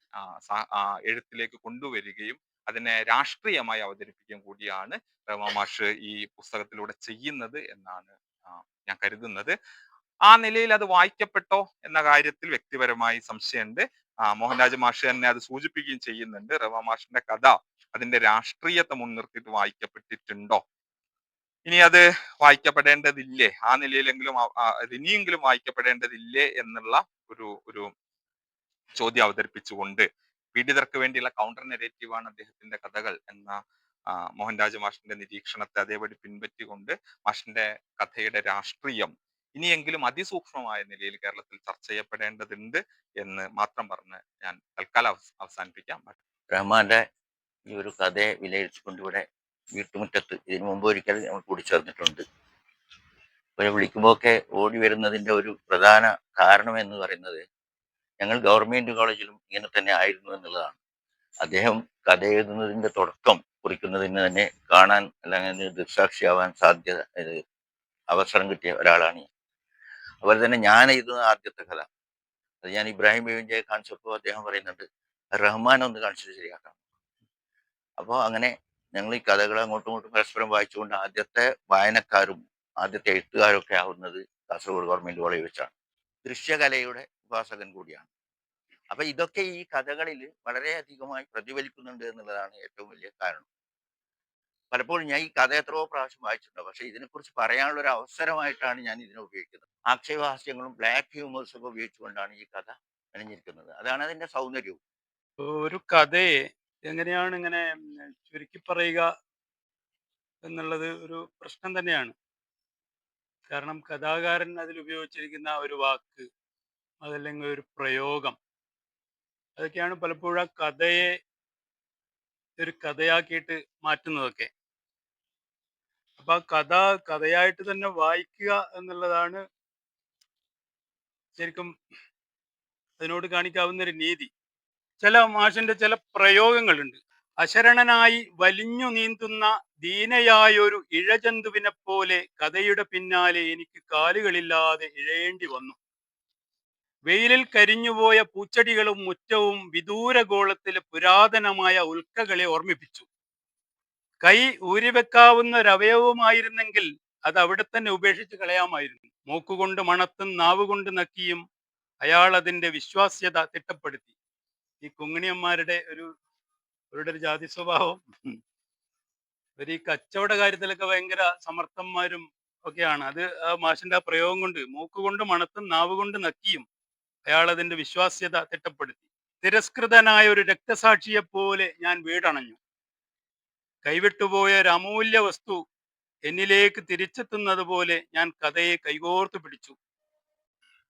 Speaker 2: എഴുത്തിലേക്ക് കൊണ്ടുവരികയും അതിനെ രാഷ്ട്രീയമായി അവതരിപ്പിക്കുകയും കൂടിയാണ് രമ മാഷ് ഈ പുസ്തകത്തിലൂടെ ചെയ്യുന്നത് എന്നാണ് ഞാൻ കരുതുന്നത്. ആ നിലയിൽ അത് വായിക്കപ്പെട്ടോ എന്ന കാര്യത്തിൽ വ്യക്തിപരമായി സംശയമുണ്ട്. മോഹൻരാജ് മാഷ് തന്നെ അത് സൂചിപ്പിക്കുകയും ചെയ്യുന്നുണ്ട്. രമ മാഷിന്റെ കഥ അതിന്റെ രാഷ്ട്രീയത്തെ മുൻനിർത്തിയിട്ട് വായിക്കപ്പെട്ടിട്ടുണ്ടോ, ഇനി അത് വായിക്കപ്പെടേണ്ടതില്ലേ, ആ നിലയിലെങ്കിലും ഇനിയെങ്കിലും വായിക്കപ്പെടേണ്ടതില്ലേ എന്നുള്ള ഒരു ചോദ്യം അവതരിപ്പിച്ചുകൊണ്ട് പീഡിതർക്ക് വേണ്ടിയുള്ള കൗണ്ടർ നെഗറ്റീവാണ് അദ്ദേഹത്തിന്റെ കഥകൾ എന്ന മോഹൻരാജ് മാഷിന്റെ നിരീക്ഷണത്തെ അതേപടി പിൻപറ്റിക്കൊണ്ട് മാഷിന്റെ കഥയുടെ രാഷ്ട്രീയം ഇനിയെങ്കിലും അതിസൂക്ഷ്മമായ നിലയിൽ കേരളത്തിൽ ചർച്ച ചെയ്യപ്പെടേണ്ടതുണ്ട് എന്ന് മാത്രം പറഞ്ഞ് ഞാൻ തൽക്കാലം അവസാനിപ്പിക്കാം.
Speaker 3: റഹ്മാന്റെ ഈ ഒരു കഥയെ വിലയിരുത്തിക്കൊണ്ട് ഇവിടെ വീട്ടുമുറ്റത്ത് ഇതിനു മുമ്പ് ഒരിക്കൽ നമ്മൾ കൂടിച്ചേർന്നിട്ടുണ്ട്. ഇവരെ വിളിക്കുമ്പോഴൊക്കെ ഓടി വരുന്നതിന്റെ ഒരു പ്രധാന കാരണം എന്ന് പറയുന്നത് ഞങ്ങൾ ഗവൺമെന്റ് കോളേജിലും ഇങ്ങനെ തന്നെ ആയിരുന്നു എന്നുള്ളതാണ്. അദ്ദേഹം കഥ എഴുതുന്നതിന്റെ തുടക്കം കുറിക്കുന്നതിന് തന്നെ കാണാൻ അല്ലെങ്കിൽ ദൃക്സാക്ഷിയാവാൻ അവസരം കിട്ടിയ ഒരാളാണ്. അതുപോലെ തന്നെ ഞാൻ എഴുതുന്ന ആദ്യത്തെ കഥ അത് ഞാൻ ഇബ്രാഹിം ബേബിന്റെ കാണിച്ചപ്പോൾ അദ്ദേഹം പറയുന്നുണ്ട് റഹ്മാൻ ഒന്ന് കാണിച്ചിട്ട് ശരിയാക്കാം. അപ്പോൾ അങ്ങനെ ഞങ്ങൾ ഈ കഥകൾ അങ്ങോട്ടും ഇങ്ങോട്ടും പരസ്പരം വായിച്ചുകൊണ്ട് ആദ്യത്തെ വായനക്കാരും ആദ്യത്തെ എഴുത്തുകാരും ഒക്കെ ആവുന്നത് കാസർഗോഡ് ഗവൺമെന്റ് കോളേജ് വെച്ചാണ്. ദൃശ്യകലയുടെ ഉപാസകൻ കൂടിയാണ്. അപ്പൊ ഇതൊക്കെ ഈ കഥകളിൽ വളരെയധികമായി പ്രതിഫലിക്കുന്നുണ്ട് എന്നുള്ളതാണ് ഏറ്റവും വലിയ കാരണം. പലപ്പോഴും ഞാൻ ഈ കഥ എത്രയോ പ്രാവശ്യം വായിച്ചിട്ടുണ്ട്, പക്ഷെ ഇതിനെക്കുറിച്ച് പറയാനുള്ള ഒരു അവസരമായിട്ടാണ് ഞാൻ ഇതിനെ ഉപയോഗിക്കുന്നത്. ആക്ഷേപഹാസ്യങ്ങളും ബ്ലാക്ക് ഹ്യൂമേഴ്സും ഒക്കെ ഉപയോഗിച്ചുകൊണ്ടാണ് ഈ കഥ മെനഞ്ഞിരിക്കുന്നത്. അതാണ് അതിന്റെ സൗന്ദര്യവും.
Speaker 4: ഒരു കഥയെ എങ്ങനെയാണ് ഇങ്ങനെ ചുരുക്കി പറയുക എന്നുള്ളത് ഒരു പ്രശ്നം തന്നെയാണ്. കാരണം കഥാകാരൻ അതിൽ ഉപയോഗിച്ചിരിക്കുന്ന ഒരു വാക്ക് അതല്ലെങ്കിൽ ഒരു പ്രയോഗം അതൊക്കെയാണ് പലപ്പോഴും ആ കഥയെ ഒരു കഥയാക്കിയിട്ട് മാറ്റുന്നതൊക്കെ. അപ്പൊ ആ കഥയായിട്ട് തന്നെ വായിക്കുക എന്നുള്ളതാണ് ശരിക്കും അതിനോട് കാണിക്കാവുന്ന ഒരു നീതി. ചില മാഷിന്റെ ചില പ്രയോഗങ്ങളുണ്ട്. അശരണനായി വലിഞ്ഞു നീന്തുന്ന ദീനയായൊരു ഇഴജന്തുവിനെ പോലെ കഥയുടെ പിന്നാലെ എനിക്ക് കാലുകളില്ലാതെ ഇഴയേണ്ടി വന്നു. വെയിലിൽ കരിഞ്ഞുപോയ പൂച്ചെടികളും മുറ്റവും വിദൂരഗോളത്തിലെ പുരാതനമായ ഉൽക്കകളെ ഓർമ്മിപ്പിച്ചു. കൈ ഊരിവെക്കാവുന്ന ഒരവയവമായിരുന്നെങ്കിൽ അത് അവിടെ തന്നെ ഉപേക്ഷിച്ച് കളയാമായിരുന്നു. മൂക്കുകൊണ്ട് മണത്തും നാവുകൊണ്ട് നക്കിയും അയാൾ അതിന്റെ വിശ്വാസ്യത തിട്ടപ്പെടുത്തി. ഈ കുങ്ങിണിയന്മാരുടെ അവരുടെ ഒരു ജാതി സ്വഭാവം, ഇവർ ഈ കച്ചവട കാര്യത്തിലൊക്കെ ഭയങ്കര സമർത്ഥന്മാരും ഒക്കെയാണ്. അത് ആ മാഷിന്റെ ആ പ്രയോഗം കൊണ്ട് മൂക്കുകൊണ്ട് മണത്തും നാവുകൊണ്ട് നക്കിയും അയാൾ അതിന്റെ വിശ്വാസ്യത തിട്ടപ്പെടുത്തി. തിരസ്കൃതനായ ഒരു രക്തസാക്ഷിയെ പോലെ ഞാൻ വീടണഞ്ഞു. കൈവിട്ടുപോയ ഒരു അമൂല്യ വസ്തു എന്നിലേക്ക് തിരിച്ചെത്തുന്നത് പോലെ ഞാൻ കഥയെ കൈകോർത്ത് പിടിച്ചു.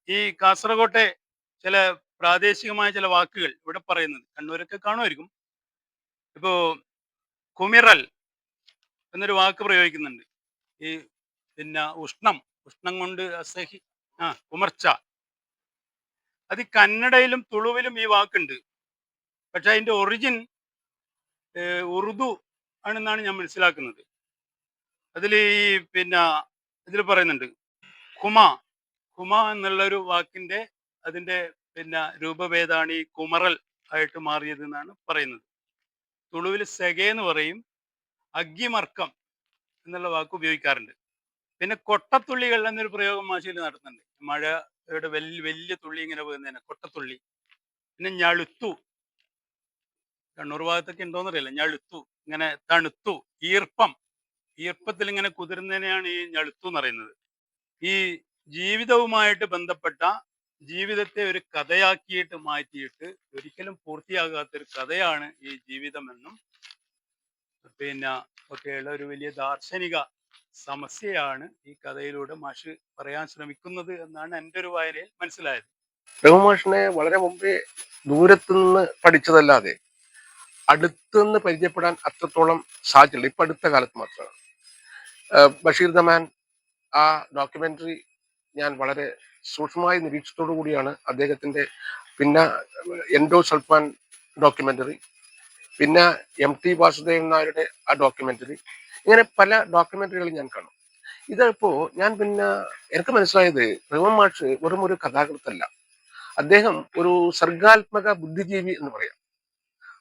Speaker 4: ഈ കാസർകോട്ടെ ചില പ്രാദേശികമായ ചില വാക്കുകൾ ഇവിടെ പറയുന്നത് കണ്ണൂരൊക്കെ കാണുമായിരിക്കും. ഇപ്പോ കുമിറൽ എന്നൊരു വാക്ക് പ്രയോഗിക്കുന്നുണ്ട്. ഈ പിന്നെ ഉഷ്ണം കൊണ്ട് കുമർച്ച. അത് കന്നഡയിലും തുളുവിലും ഈ വാക്കുണ്ട്. പക്ഷെ അതിന്റെ ഒറിജിൻ ഉറുദു ആണെന്നാണ് ഞാൻ മനസ്സിലാക്കുന്നത്. അതിൽ ഈ ഇതിൽ പറയുന്നുണ്ട് കുമ എന്നുള്ള ഒരു വാക്കിന്റെ അതിന്റെ രൂപഭേദമാണ് ഈ കുമറൽ ആയിട്ട് മാറിയത് എന്നാണ് പറയുന്നത്. തുളുവിൽ സെഗെ എന്ന് പറയും. അഗ്ഗിമർക്കം എന്നുള്ള വാക്ക് ഉപയോഗിക്കാറുണ്ട്. പിന്നെ കൊട്ടത്തുള്ളികൾ എന്നൊരു പ്രയോഗം ഭാഷയിൽ നടത്തുന്നുണ്ട്. മഴയുടെ വലിയ തുള്ളി ഇങ്ങനെ പോകുന്നതിന് കൊട്ടത്തുള്ളി. പിന്നെ ഞളുത്തു, കണ്ണൂർ ഭാഗത്തൊക്കെ ഉണ്ടോന്നറിയില്ല. ഞളുത്തു ഇങ്ങനെ തണുത്തു. ഈർപ്പത്തിൽ ഇങ്ങനെ കുതിരുന്നതിനെയാണ് ഈ ഞളുത്തു എന്ന് പറയുന്നത്. ഈ ജീവിതവുമായിട്ട് ബന്ധപ്പെട്ട ജീവിതത്തെ ഒരു കഥയാക്കിയിട്ട് മാറ്റിയിട്ട് ഒരിക്കലും പൂർത്തിയാകാത്തൊരു കഥയാണ് ഈ ജീവിതമെന്നും ഒക്കെയുള്ള ഒരു വലിയ ദാർശനിക സമസ്യയാണ് ഈ കഥയിലൂടെ മാഷ് പറയാൻ ശ്രമിക്കുന്നത് എന്നാണ് എൻ്റെ ഒരു വായനയിൽ മനസ്സിലായത്.
Speaker 5: രഘുമാഷിനെ വളരെ മുമ്പേ ദൂരത്തുനിന്ന് പഠിച്ചതല്ലാതെ അടുത്തുനിന്ന് പരിചയപ്പെടാൻ അത്രത്തോളം സാധ്യതയില്ല. ഇപ്പൊ അടുത്ത കാലത്ത് മാത്രമാണ്. ബഷീർ ദമാൻ ആ ഡോക്യുമെന്ററി ഞാൻ വളരെ സൂക്ഷ്മമായ നിരീക്ഷണത്തോടു കൂടിയാണ് അദ്ദേഹത്തിന്റെ പിന്നെ എൻഡോസൾഫാൻ ഡോക്യുമെന്ററി, പിന്നെ MT വാസുദേവൻ നായരുടെ ആ ഡോക്യുമെന്ററി, ഇങ്ങനെ പല ഡോക്യുമെന്ററികൾ ഞാൻ കാണും. ഇതിപ്പോ ഞാൻ പിന്നെ എനിക്ക് മനസ്സിലായത് രഘുവൻ മാഷ് വെറും ഒരു കഥാകൃത്തല്ല, അദ്ദേഹം ഒരു സർഗാത്മക ബുദ്ധിജീവി എന്ന് പറയാം.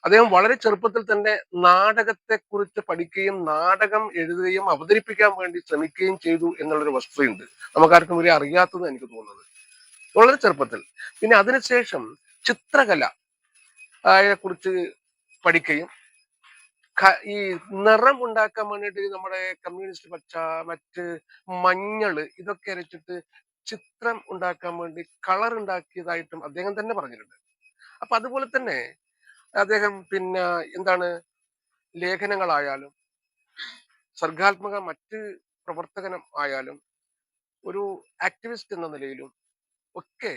Speaker 5: അദ്ദേഹം വളരെ ചെറുപ്പത്തിൽ തന്നെ നാടകത്തെ കുറിച്ച് പഠിക്കുകയും നാടകം എഴുതുകയും അവതരിപ്പിക്കാൻ വേണ്ടി ശ്രമിക്കുകയും ചെയ്തു എന്നുള്ളൊരു വസ്തുതയുണ്ട്, നമുക്കാർക്കും വലിയ അറിയാത്തത് എനിക്ക് തോന്നുന്നത്, വളരെ ചെറുപ്പത്തിൽ. പിന്നെ അതിനുശേഷം ചിത്രകല കുറിച്ച് പഠിക്കുകയും ഈ നിറം ഉണ്ടാക്കാൻ വേണ്ടിയിട്ട് നമ്മുടെ കമ്മ്യൂണിസ്റ്റ് പച്ച, മറ്റ് മഞ്ഞള് ഇതൊക്കെ അരച്ചിട്ട് ചിത്രം ഉണ്ടാക്കാൻ വേണ്ടി കളർ ഉണ്ടാക്കിയതായിട്ടും അദ്ദേഹം തന്നെ പറഞ്ഞിട്ടുണ്ട്. അപ്പൊ അതുപോലെ തന്നെ അദ്ദേഹം പിന്നെ എന്താണ്, ലേഖനങ്ങളായാലും സർഗാത്മക മറ്റ് പ്രവർത്തകനം ആയാലും ഒരു ആക്ടിവിസ്റ്റ് എന്ന നിലയിലും ഒക്കെ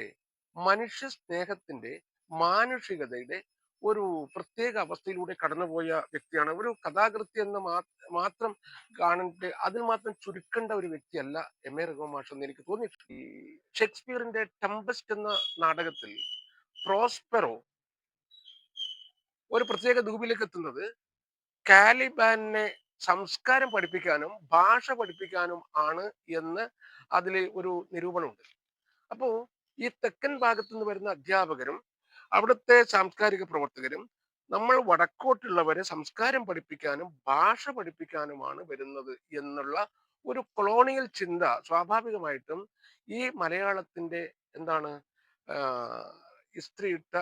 Speaker 5: മനുഷ്യ സ്നേഹത്തിന്റെ മാനുഷികതയുടെ ഒരു പ്രത്യേക അവസ്ഥയിലൂടെ കടന്നുപോയ വ്യക്തിയാണ്. ഒരു കഥാകൃത്ത് എന്ന് മാത്രം കാണേണ്ട, അതിൽ മാത്രം ചുരുക്കേണ്ട ഒരു വ്യക്തിയല്ല MA രഘുവൻ മാഷ് എന്ന് എനിക്ക് തോന്നിയിട്ടുണ്ട്. ഈ ഷേക്സ്പിയറിന്റെ ടെമ്പസ്റ്റ് എന്ന നാടകത്തിൽ പ്രോസ്പെറോ ഒരു പ്രത്യേക ദ്വീപിലേക്ക് എത്തുന്നത് കാലിബാനെ സംസ്കാരം പഠിപ്പിക്കാനും ഭാഷ പഠിപ്പിക്കാനും ആണ് എന്ന് അതിൽ ഒരു നിരൂപണമുണ്ട്. അപ്പോ ഈ തെക്കൻ ഭാഗത്തു നിന്ന് വരുന്ന അധ്യാപകരും അവിടുത്തെ സാംസ്കാരിക പ്രവർത്തകരും നമ്മൾ വടക്കോട്ടുള്ളവരെ സംസ്കാരം പഠിപ്പിക്കാനും ഭാഷ പഠിപ്പിക്കാനുമാണ് വരുന്നത് എന്നുള്ള ഒരു കൊളോണിയൽ ചിന്ത സ്വാഭാവികമായിട്ടും ഈ മലയാളത്തിന്റെ എന്താണ് ഇസ്ത്രീയിട്ട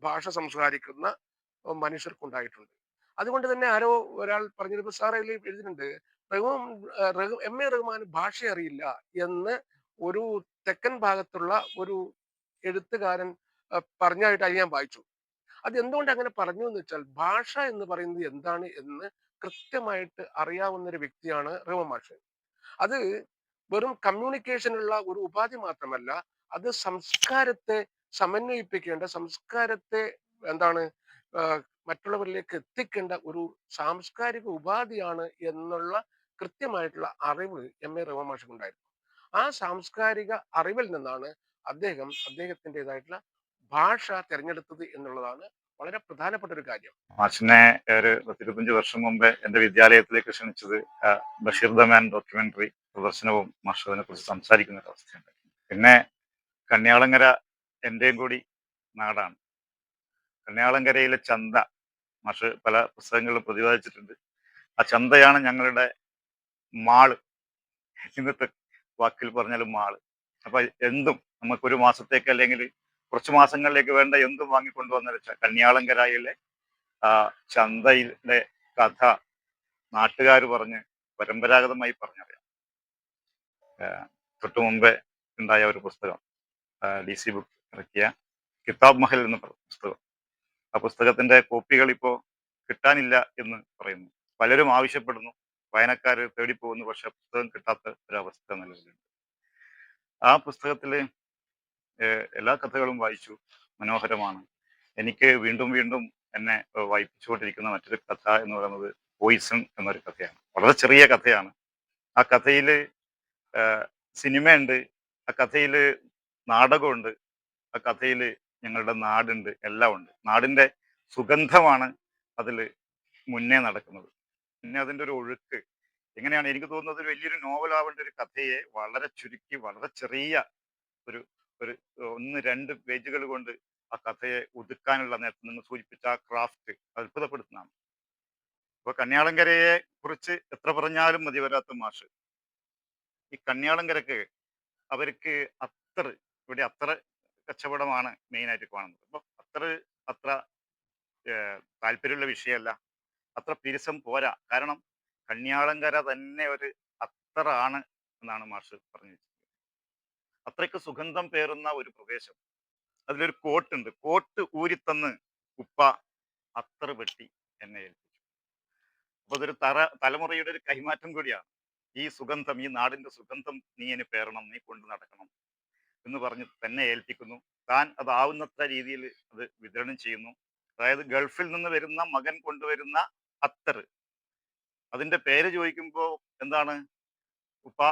Speaker 5: ഭാഷ സംസാരിക്കുന്ന മനുഷ്യർക്കുണ്ടായിട്ടുണ്ട്. അതുകൊണ്ട് തന്നെ ആരോ ഒരാൾ പറഞ്ഞിരുന്നു, സാറേ എഴുതിയിട്ടുണ്ട് MA റഹ്മാൻ ഭാഷ അറിയില്ല എന്ന് ഒരു തെക്കൻ ഭാഗത്തുള്ള ഒരു എഴുത്തുകാരൻ പറഞ്ഞായിട്ട് അത് ഞാൻ വായിച്ചു. അത് എന്തുകൊണ്ട് അങ്ങനെ പറഞ്ഞു എന്ന് വെച്ചാൽ ഭാഷ എന്ന് പറയുന്നത് എന്താണ് എന്ന് കൃത്യമായിട്ട് അറിയാവുന്ന ഒരു വ്യക്തിയാണ് റഹ്മാൻ മാഷ്. അത് വെറും കമ്മ്യൂണിക്കേഷനുള്ള ഒരു ഉപാധി മാത്രമല്ല, അത് സംസ്കാരത്തെ സമന്വയിപ്പിക്കേണ്ട, സംസ്കാരത്തെ എന്താണ് മറ്റുള്ളവരിലേക്ക് എത്തിക്കേണ്ട ഒരു സാംസ്കാരിക ഉപാധിയാണ് എന്നുള്ള കൃത്യമായിട്ടുള്ള അറിവ് MA റഹ്മാൻ മാഷിക്ക് ഉണ്ടായിരുന്നു. ആ സാംസ്കാരിക അറിവിൽ നിന്നാണ് അദ്ദേഹം അദ്ദേഹത്തിൻ്റെതായിട്ടുള്ള ഭാഷ തിരഞ്ഞെടുത്തത് എന്നുള്ളതാണ് വളരെ പ്രധാനപ്പെട്ട ഒരു കാര്യം.
Speaker 6: മാഷിനെ ഒരു 25 വർഷം മുമ്പേ എന്റെ വിദ്യാലയത്തിലേക്ക് ക്ഷണിച്ചത് ബഷീർ ദ മാൻ ഡോക്യുമെന്ററി പ്രദർശനവും മാഷ് അതിനെ കുറിച്ച് സംസാരിക്കുന്ന ഒരു അവസ്ഥയുണ്ട്. പിന്നെ കന്യാളങ്കര എന്റെയും കൂടി നാടാണ്. കന്യാളങ്കരയിലെ ചന്ത മാഷ് പല പുസ്തകങ്ങളിലും പ്രതിപാദിച്ചിട്ടുണ്ട്. ആ ചന്തയാണ് ഞങ്ങളുടെ മാള്, ഇന്നത്തെ വാക്കിൽ പറഞ്ഞാലും മാള്. അപ്പൊ എന്തും നമുക്കൊരു മാസത്തേക്ക് അല്ലെങ്കിൽ കുറച്ച് മാസങ്ങളിലേക്ക് വേണ്ട എന്തും വാങ്ങിക്കൊണ്ടുവന്ന കന്യാളങ്കരയിലെ ആ ചന്തയിലെ കഥ നാട്ടുകാർ പറഞ്ഞ് പരമ്പരാഗതമായി പറഞ്ഞറിയാം. തൊട്ടു മുമ്പേ ഉണ്ടായ ഒരു പുസ്തകം DC ബുക്ക് ഇറക്കിയ കിതാബ് മഹൽ എന്ന പുസ്തകം, ആ പുസ്തകത്തിന്റെ കോപ്പികൾ ഇപ്പോൾ കിട്ടാനില്ല എന്ന് പറയുന്നു. പലരും ആവശ്യപ്പെടുന്നു, വായനക്കാർ തേടിപ്പോകുന്നു, പക്ഷെ പുസ്തകം കിട്ടാത്ത ഒരവസ്ഥ നിലവിലുണ്ട്. ആ പുസ്തകത്തില് എല്ലാ കഥകളും വായിച്ചു, മനോഹരമാണ്. എനിക്ക് വീണ്ടും വീണ്ടും എന്നെ വായിപ്പിച്ചുകൊണ്ടിരിക്കുന്ന മറ്റൊരു കഥ എന്ന് പറയുന്നത് പോയിസൺ എന്നൊരു കഥയാണ്. വളരെ ചെറിയ കഥയാണ്. ആ കഥയില് സിനിമയുണ്ട്, ആ കഥയില് നാടകമുണ്ട്, ആ കഥയില് ഞങ്ങളുടെ നാടുണ്ട്, എല്ലാം ഉണ്ട്. നാടിന്റെ സുഗന്ധമാണ് അതിൽ മുന്നേ നടക്കുന്നത്. പിന്നെ അതിൻ്റെ ഒരു ഒഴുക്ക് എങ്ങനെയാണ്, എനിക്ക് തോന്നുന്നത് ഒരു വലിയൊരു നോവലാവേണ്ട ഒരു കഥയെ വളരെ ചുരുക്കി വളരെ ചെറിയ ഒരു ഒരു 1-2 പേജുകൾ കൊണ്ട് ആ കഥയെ ഒതുക്കാനുള്ള നേരത്തെ നിങ്ങൾ സൂചിപ്പിച്ച ആ ക്രാഫ്റ്റ് അത്ഭുതപ്പെടുത്തുന്നതാണ്. അപ്പൊ കന്യാളങ്കരയെ കുറിച്ച് എത്ര പറഞ്ഞാലും മതി വരാത്ത മാഷ്. ഈ കന്യാളങ്കരക്ക് അവർക്ക് അത്തർ, ഇവിടെ അത്ര കച്ചവടമാണ് മെയിനായിട്ട് കാണുന്നത്. അപ്പൊ അത്ര താല്പര്യമുള്ള വിഷയമല്ല, അത്ര പിരിസം പോരാ. കാരണം കന്യാളങ്കര തന്നെ ഒരു അത്തറാണ് എന്നാണ് മാഷ് പറഞ്ഞു. അത്രയ്ക്ക് സുഗന്ധം പേറുന്ന ഒരു പ്രദേശം. അതിലൊരു കോട്ടുണ്ട്, കോട്ട് ഊരിത്തന്ന് ഉപ്പ അത്തർ വെട്ടി എന്നെ ഏൽപ്പിച്ചു. അപ്പൊ അതൊരു തലമുറയുടെ ഒരു കൈമാറ്റം കൂടിയാണ്. ഈ സുഗന്ധം, ഈ നാടിന്റെ സുഗന്ധം നീ എന്നെ പേറണം, നീ കൊണ്ടു നടക്കണം എന്ന് പറഞ്ഞ് തന്നെ ഏൽപ്പിക്കുന്നു. താൻ അതാവുന്നത്ര രീതിയിൽ അത് വിതരണം ചെയ്യുന്നു. അതായത് ഗൾഫിൽ നിന്ന് വരുന്ന മകൻ കൊണ്ടുവരുന്ന അത്തർ, അതിന്റെ പേര് ചോദിക്കുമ്പോൾ എന്താണ്, ഉപ്പ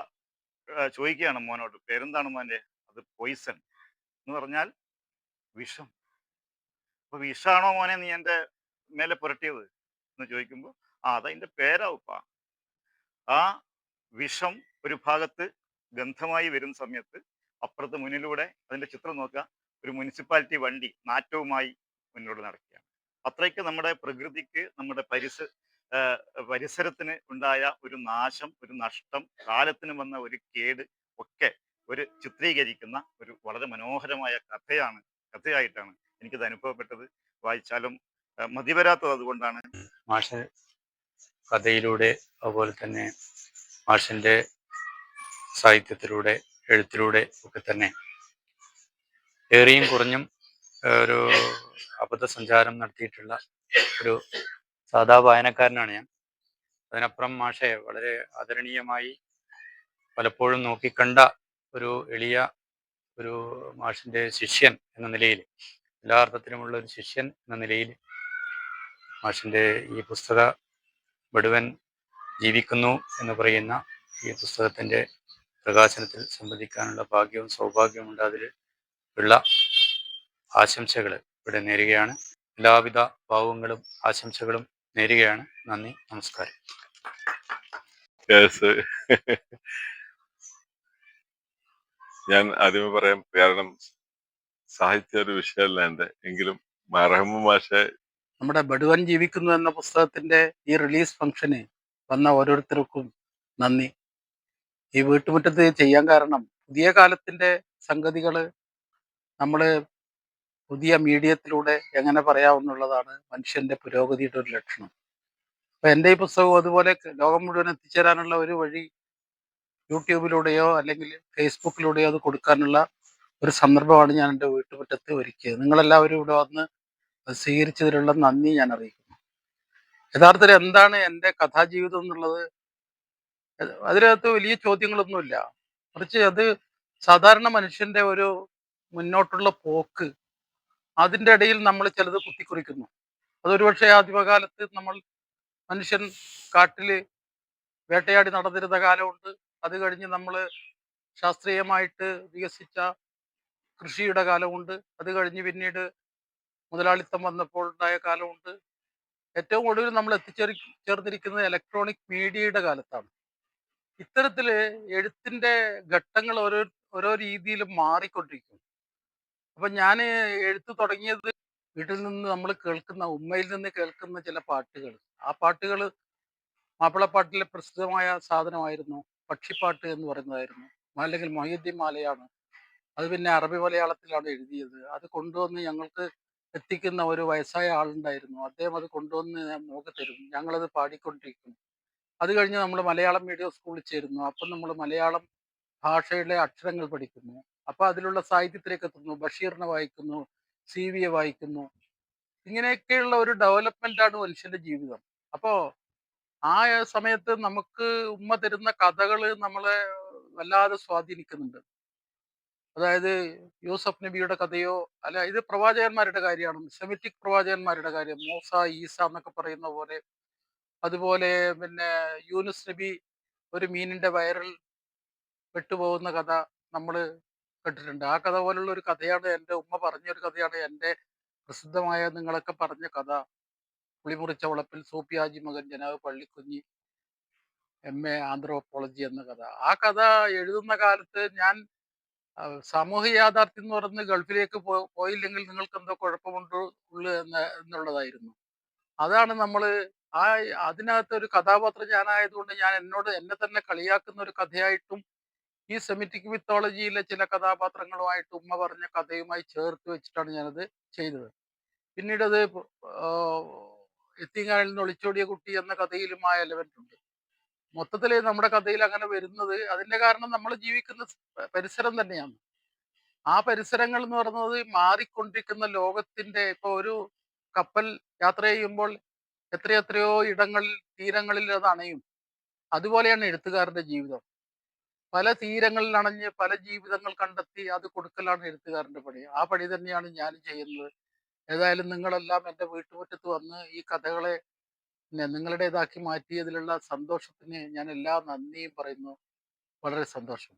Speaker 6: ചോദിക്കുകയാണ് മോനോട്, പേരെന്താണ് മോൻ്റെ? അത് പോയിസൺ എന്ന് പറഞ്ഞാൽ വിഷം. അപ്പൊ വിഷാണോ മോനെ നീ എൻ്റെ മേലെ പുരട്ടിയത് എന്ന് ചോദിക്കുമ്പോൾ, അതതിൻ്റെ പേരാവുപ്പാ. ആ വിഷം ഒരു ഭാഗത്ത് ഗന്ധമായി വരുന്ന സമയത്ത് അപ്പുറത്ത് മുന്നിലൂടെ അതിന്റെ ചിത്രം നോക്കുക, ഒരു മുനിസിപ്പാലിറ്റി വണ്ടി നാറ്റവുമായി മുന്നോട്ട് നടക്കുകയാണ്. അത്രയ്ക്ക് നമ്മുടെ പ്രകൃതിക്ക്, നമ്മുടെ പരിസരത്തിന് ഉണ്ടായ ഒരു നാശം, ഒരു നഷ്ടം, കാലത്തിന് വന്ന ഒരു കേട് ഒക്കെ ഒരു ചിത്രീകരിക്കുന്ന ഒരു വളരെ മനോഹരമായ കഥയായിട്ടാണ് എനിക്കത് അനുഭവപ്പെട്ടത്. വായിച്ചാലും മതി വരാത്തത് അതുകൊണ്ടാണ്.
Speaker 4: മാഷ് കഥയിലൂടെ അതുപോലെ തന്നെ മാഷിൻ്റെ സാഹിത്യത്തിലൂടെ എഴുത്തിലൂടെ ഒക്കെ തന്നെ ഏറിയും കുറഞ്ഞും ഒരു അബദ്ധസഞ്ചാരം നടത്തിയിട്ടുള്ള ഒരു സാധാ വായനക്കാരനാണ് ഞാൻ. അതിനപ്പുറം മാഷെ വളരെ ആദരണീയമായി പലപ്പോഴും നോക്കിക്കണ്ട ഒരു എളിയ ഒരു മാഷിൻ്റെ ശിഷ്യൻ എന്ന നിലയിൽ, എല്ലാ അർത്ഥത്തിലുമുള്ള ഒരു ശിഷ്യൻ എന്ന നിലയിൽ മാഷിൻ്റെ ഈ പുസ്തക ബടുവൻ ജീവിക്കുന്നു എന്ന് പറയുന്ന ഈ പുസ്തകത്തിൻ്റെ പ്രകാശനത്തിൽ സംബന്ധിക്കാനുള്ള ഭാഗ്യവും സൗഭാഗ്യവും ഉണ്ട്. അതിൽ ഉള്ള ആശംസകൾ ഇവിടെ നേരുകയാണ്. എല്ലാവിധ ഭാവങ്ങളും ആശംസകളും നേരുകയാണ്. നന്ദി, നമസ്കാരം.
Speaker 7: ഞാൻ ആദ്യമേ പറയാം, കാരണം സാഹിത്യ ഒരു വിഷയമല്ല എൻ്റെ, എങ്കിലും റഹ്മാൻ മാഷെ,
Speaker 4: നമ്മുടെ ബടുവൻ ജീവിക്കുന്നു എന്ന പുസ്തകത്തിന്റെ ഈ റിലീസ് ഫംഗ്ഷന് വന്ന ഓരോരുത്തർക്കും നന്ദി. ഈ വീട്ടുമുറ്റത്ത് ചെയ്യാൻ കാരണം പുതിയ കാലത്തിന്റെ സംഗതികൾ നമ്മൾ പുതിയ മീഡിയത്തിലൂടെ എങ്ങനെ പറയാമെന്നുള്ളതാണ് മനുഷ്യന്റെ പുരോഗതിയുടെ ഒരു ലക്ഷണം. അപ്പൊ എൻ്റെ ഈ പുസ്തകവും അതുപോലെ ലോകം മുഴുവൻ എത്തിച്ചേരാനുള്ള ഒരു വഴി യൂട്യൂബിലൂടെയോ അല്ലെങ്കിൽ ഫേസ്ബുക്കിലൂടെയോ അത് കൊടുക്കാനുള്ള ഒരു സന്ദർഭമാണ് ഞാൻ എൻ്റെ വീട്ടുമുറ്റത്ത് ഒരുക്കിയത്. നിങ്ങളെല്ലാവരും ഇവിടെ വന്ന് അത് സ്വീകരിച്ചതിലുള്ള നന്ദി ഞാൻ അറിയിക്കുന്നു. യഥാർത്ഥത്തിൽ എന്താണ് എൻ്റെ കഥാജീവിതം എന്നുള്ളത്, അതിനകത്ത് വലിയ ചോദ്യങ്ങളൊന്നുമില്ല. മറിച്ച് അത് സാധാരണ മനുഷ്യന്റെ ഒരു മുന്നോട്ടുള്ള പോക്ക്, അതിൻ്റെ ഇടയിൽ നമ്മൾ ചിലത് കുത്തിക്കുറിക്കുന്നു. അതൊരുപക്ഷെ ആദ്യമകാലത്ത് മനുഷ്യൻ കാട്ടില് വേട്ടയാടി നടന്നിരുന്ന കാലമുണ്ട്. അത് കഴിഞ്ഞ് നമ്മൾ ശാസ്ത്രീയമായിട്ട് വികസിച്ച കൃഷിയുടെ കാലമുണ്ട്. അത് കഴിഞ്ഞ് പിന്നീട് മുതലാളിത്തം വന്നപ്പോൾ ഉണ്ടായ കാലമുണ്ട്. ഏറ്റവും ഒടുവിൽ നമ്മൾ ചേർന്നിരിക്കുന്നത് ഇലക്ട്രോണിക് മീഡിയയുടെ കാലത്താണ്. ഇത്തരത്തില് എഴുത്തിന്റെ ഘട്ടങ്ങൾ ഓരോ രീതിയിലും മാറിക്കൊണ്ടിരിക്കും. അപ്പൊ ഞാൻ എഴുത്ത് തുടങ്ങിയത് വീട്ടിൽ നിന്ന് നമ്മൾ കേൾക്കുന്ന, ഉമ്മയിൽ നിന്ന് കേൾക്കുന്ന ചില പാട്ടുകൾ. ആ പാട്ടുകൾ മാപ്പിളപ്പാട്ടിലെ പ്രസിദ്ധമായ സാധനമായിരുന്നു. പക്ഷിപ്പാട്ട് എന്ന് പറയുന്നതായിരുന്നു. അല്ലെങ്കിൽ മൊഹീദ്ദീൻ മാലയാണ്. അത് പിന്നെ അറബി മലയാളത്തിലാണ് എഴുതിയത്. അത് കൊണ്ടുവന്ന് ഞങ്ങൾക്ക് എത്തിക്കുന്ന ഒരു വയസ്സായ ആളുണ്ടായിരുന്നു. അദ്ദേഹം അത് കൊണ്ടുവന്ന് നമുക്ക് തരും. ഞങ്ങളത് പാടിക്കൊണ്ടിരിക്കും. അത് കഴിഞ്ഞ് നമ്മൾ മലയാളം മീഡിയം സ്കൂളിൽ ചേരുന്നു. അപ്പം നമ്മൾ മലയാളം ഭാഷയുടെ അക്ഷരങ്ങൾ പഠിക്കുന്നു. അപ്പം അതിലുള്ള സാഹിത്യത്തിലേക്ക് എത്തുന്നു. ബഷീറിനെ വായിക്കുന്നു, CV-യെ വായിക്കുന്നു. ഇങ്ങനെയൊക്കെയുള്ള ഒരു ഡെവലപ്മെൻ്റാണ് മനുഷ്യൻ്റെ ജീവിതം. അപ്പോൾ ആ സമയത്ത് നമുക്ക് ഉമ്മ തരുന്ന കഥകൾ നമ്മളെ വല്ലാതെ സ്വാധീനിക്കുന്നുണ്ട്. അതായത് യൂസഫ് നബിയുടെ കഥയോ, അല്ല, ഇത് പ്രവാചകന്മാരുടെ കാര്യമാണ്. സെമിറ്റിക് പ്രവാചകന്മാരുടെ കാര്യം, മൂസ, ഈസ എന്നൊക്കെ പറയുന്ന പോലെ. അതുപോലെ പിന്നെ യൂനുസ് നബി ഒരു മീനിന്റെ വയറിൽ പെട്ടുപോകുന്ന കഥ നമ്മൾ കേട്ടിട്ടുണ്ട്. ആ കഥ പോലുള്ള ഒരു കഥയാണ് എൻ്റെ ഉമ്മ പറഞ്ഞൊരു കഥയാണ് എൻ്റെ പ്രസിദ്ധമായ നിങ്ങളൊക്കെ പറഞ്ഞ കഥ. പുളിമുറിച്ച വളപ്പിൽ സൂപ്പിയാജി മകൻ ജനാബ് പള്ളിക്കുഞ്ഞി MA ആന്ത്രോപോളജി എന്ന കഥ. ആ കഥ എഴുതുന്ന കാലത്ത് ഞാൻ സാമൂഹ്യ യാഥാർത്ഥ്യം എന്ന് പറയുന്നത് ഗൾഫിലേക്ക് പോയില്ലെങ്കിൽ നിങ്ങൾക്ക് എന്തോ കുഴപ്പമുണ്ടോ എന്നുള്ളതായിരുന്നു. അതാണ് നമ്മൾ അതിനകത്ത് ഒരു കഥാപാത്രം ഞാനായതുകൊണ്ട് ഞാൻ എന്നെ തന്നെ കളിയാക്കുന്ന ഒരു കഥയായിട്ടും ഈ സെമിറ്റിക് മിത്തോളജിയിലെ ചില കഥാപാത്രങ്ങളുമായിട്ട് ഉമ്മ പറഞ്ഞ കഥയുമായി ചേർത്ത് വെച്ചിട്ടാണ് ഞാനത് ചെയ്തത്. പിന്നീട് അത് എത്തിങ്ങാനിൽ നിന്ന് ഒളിച്ചോടിയ കുട്ടി എന്ന കഥയിലും ആ എലമെന്റ് ഉണ്ട്. മൊത്തത്തിൽ നമ്മുടെ കഥയിൽ അങ്ങനെ വരുന്നത് അതിന്റെ കാരണം നമ്മൾ ജീവിക്കുന്ന പരിസരം തന്നെയാണ്. ആ പരിസരങ്ങൾ എന്ന് പറയുന്നത് മാറിക്കൊണ്ടിരിക്കുന്ന ലോകത്തിന്റെ, ഇപ്പൊ ഒരു കപ്പൽ യാത്ര ചെയ്യുമ്പോൾ എത്രയെത്രയോ തീരങ്ങളിൽ അത് അണയും. അതുപോലെയാണ് എഴുത്തുകാരന്റെ ജീവിതം. പല തീരങ്ങളിൽ അണഞ്ഞ് പല ജീവിതങ്ങൾ കണ്ടെത്തി അത് കൊടുക്കലാണ് എഴുത്തുകാരന്റെ പണി. ആ പണി തന്നെയാണ് ഞാൻ ചെയ്യുന്നത്. ഏതായാലും നിങ്ങളെല്ലാം എൻ്റെ വീട്ടുമുറ്റത്ത് വന്ന് ഈ കഥകളെ നിങ്ങളുടേതാക്കി മാറ്റിയതിലുള്ള സന്തോഷത്തിന് ഞാൻ എല്ലാ നന്ദിയും പറയുന്നു. വളരെ സന്തോഷം.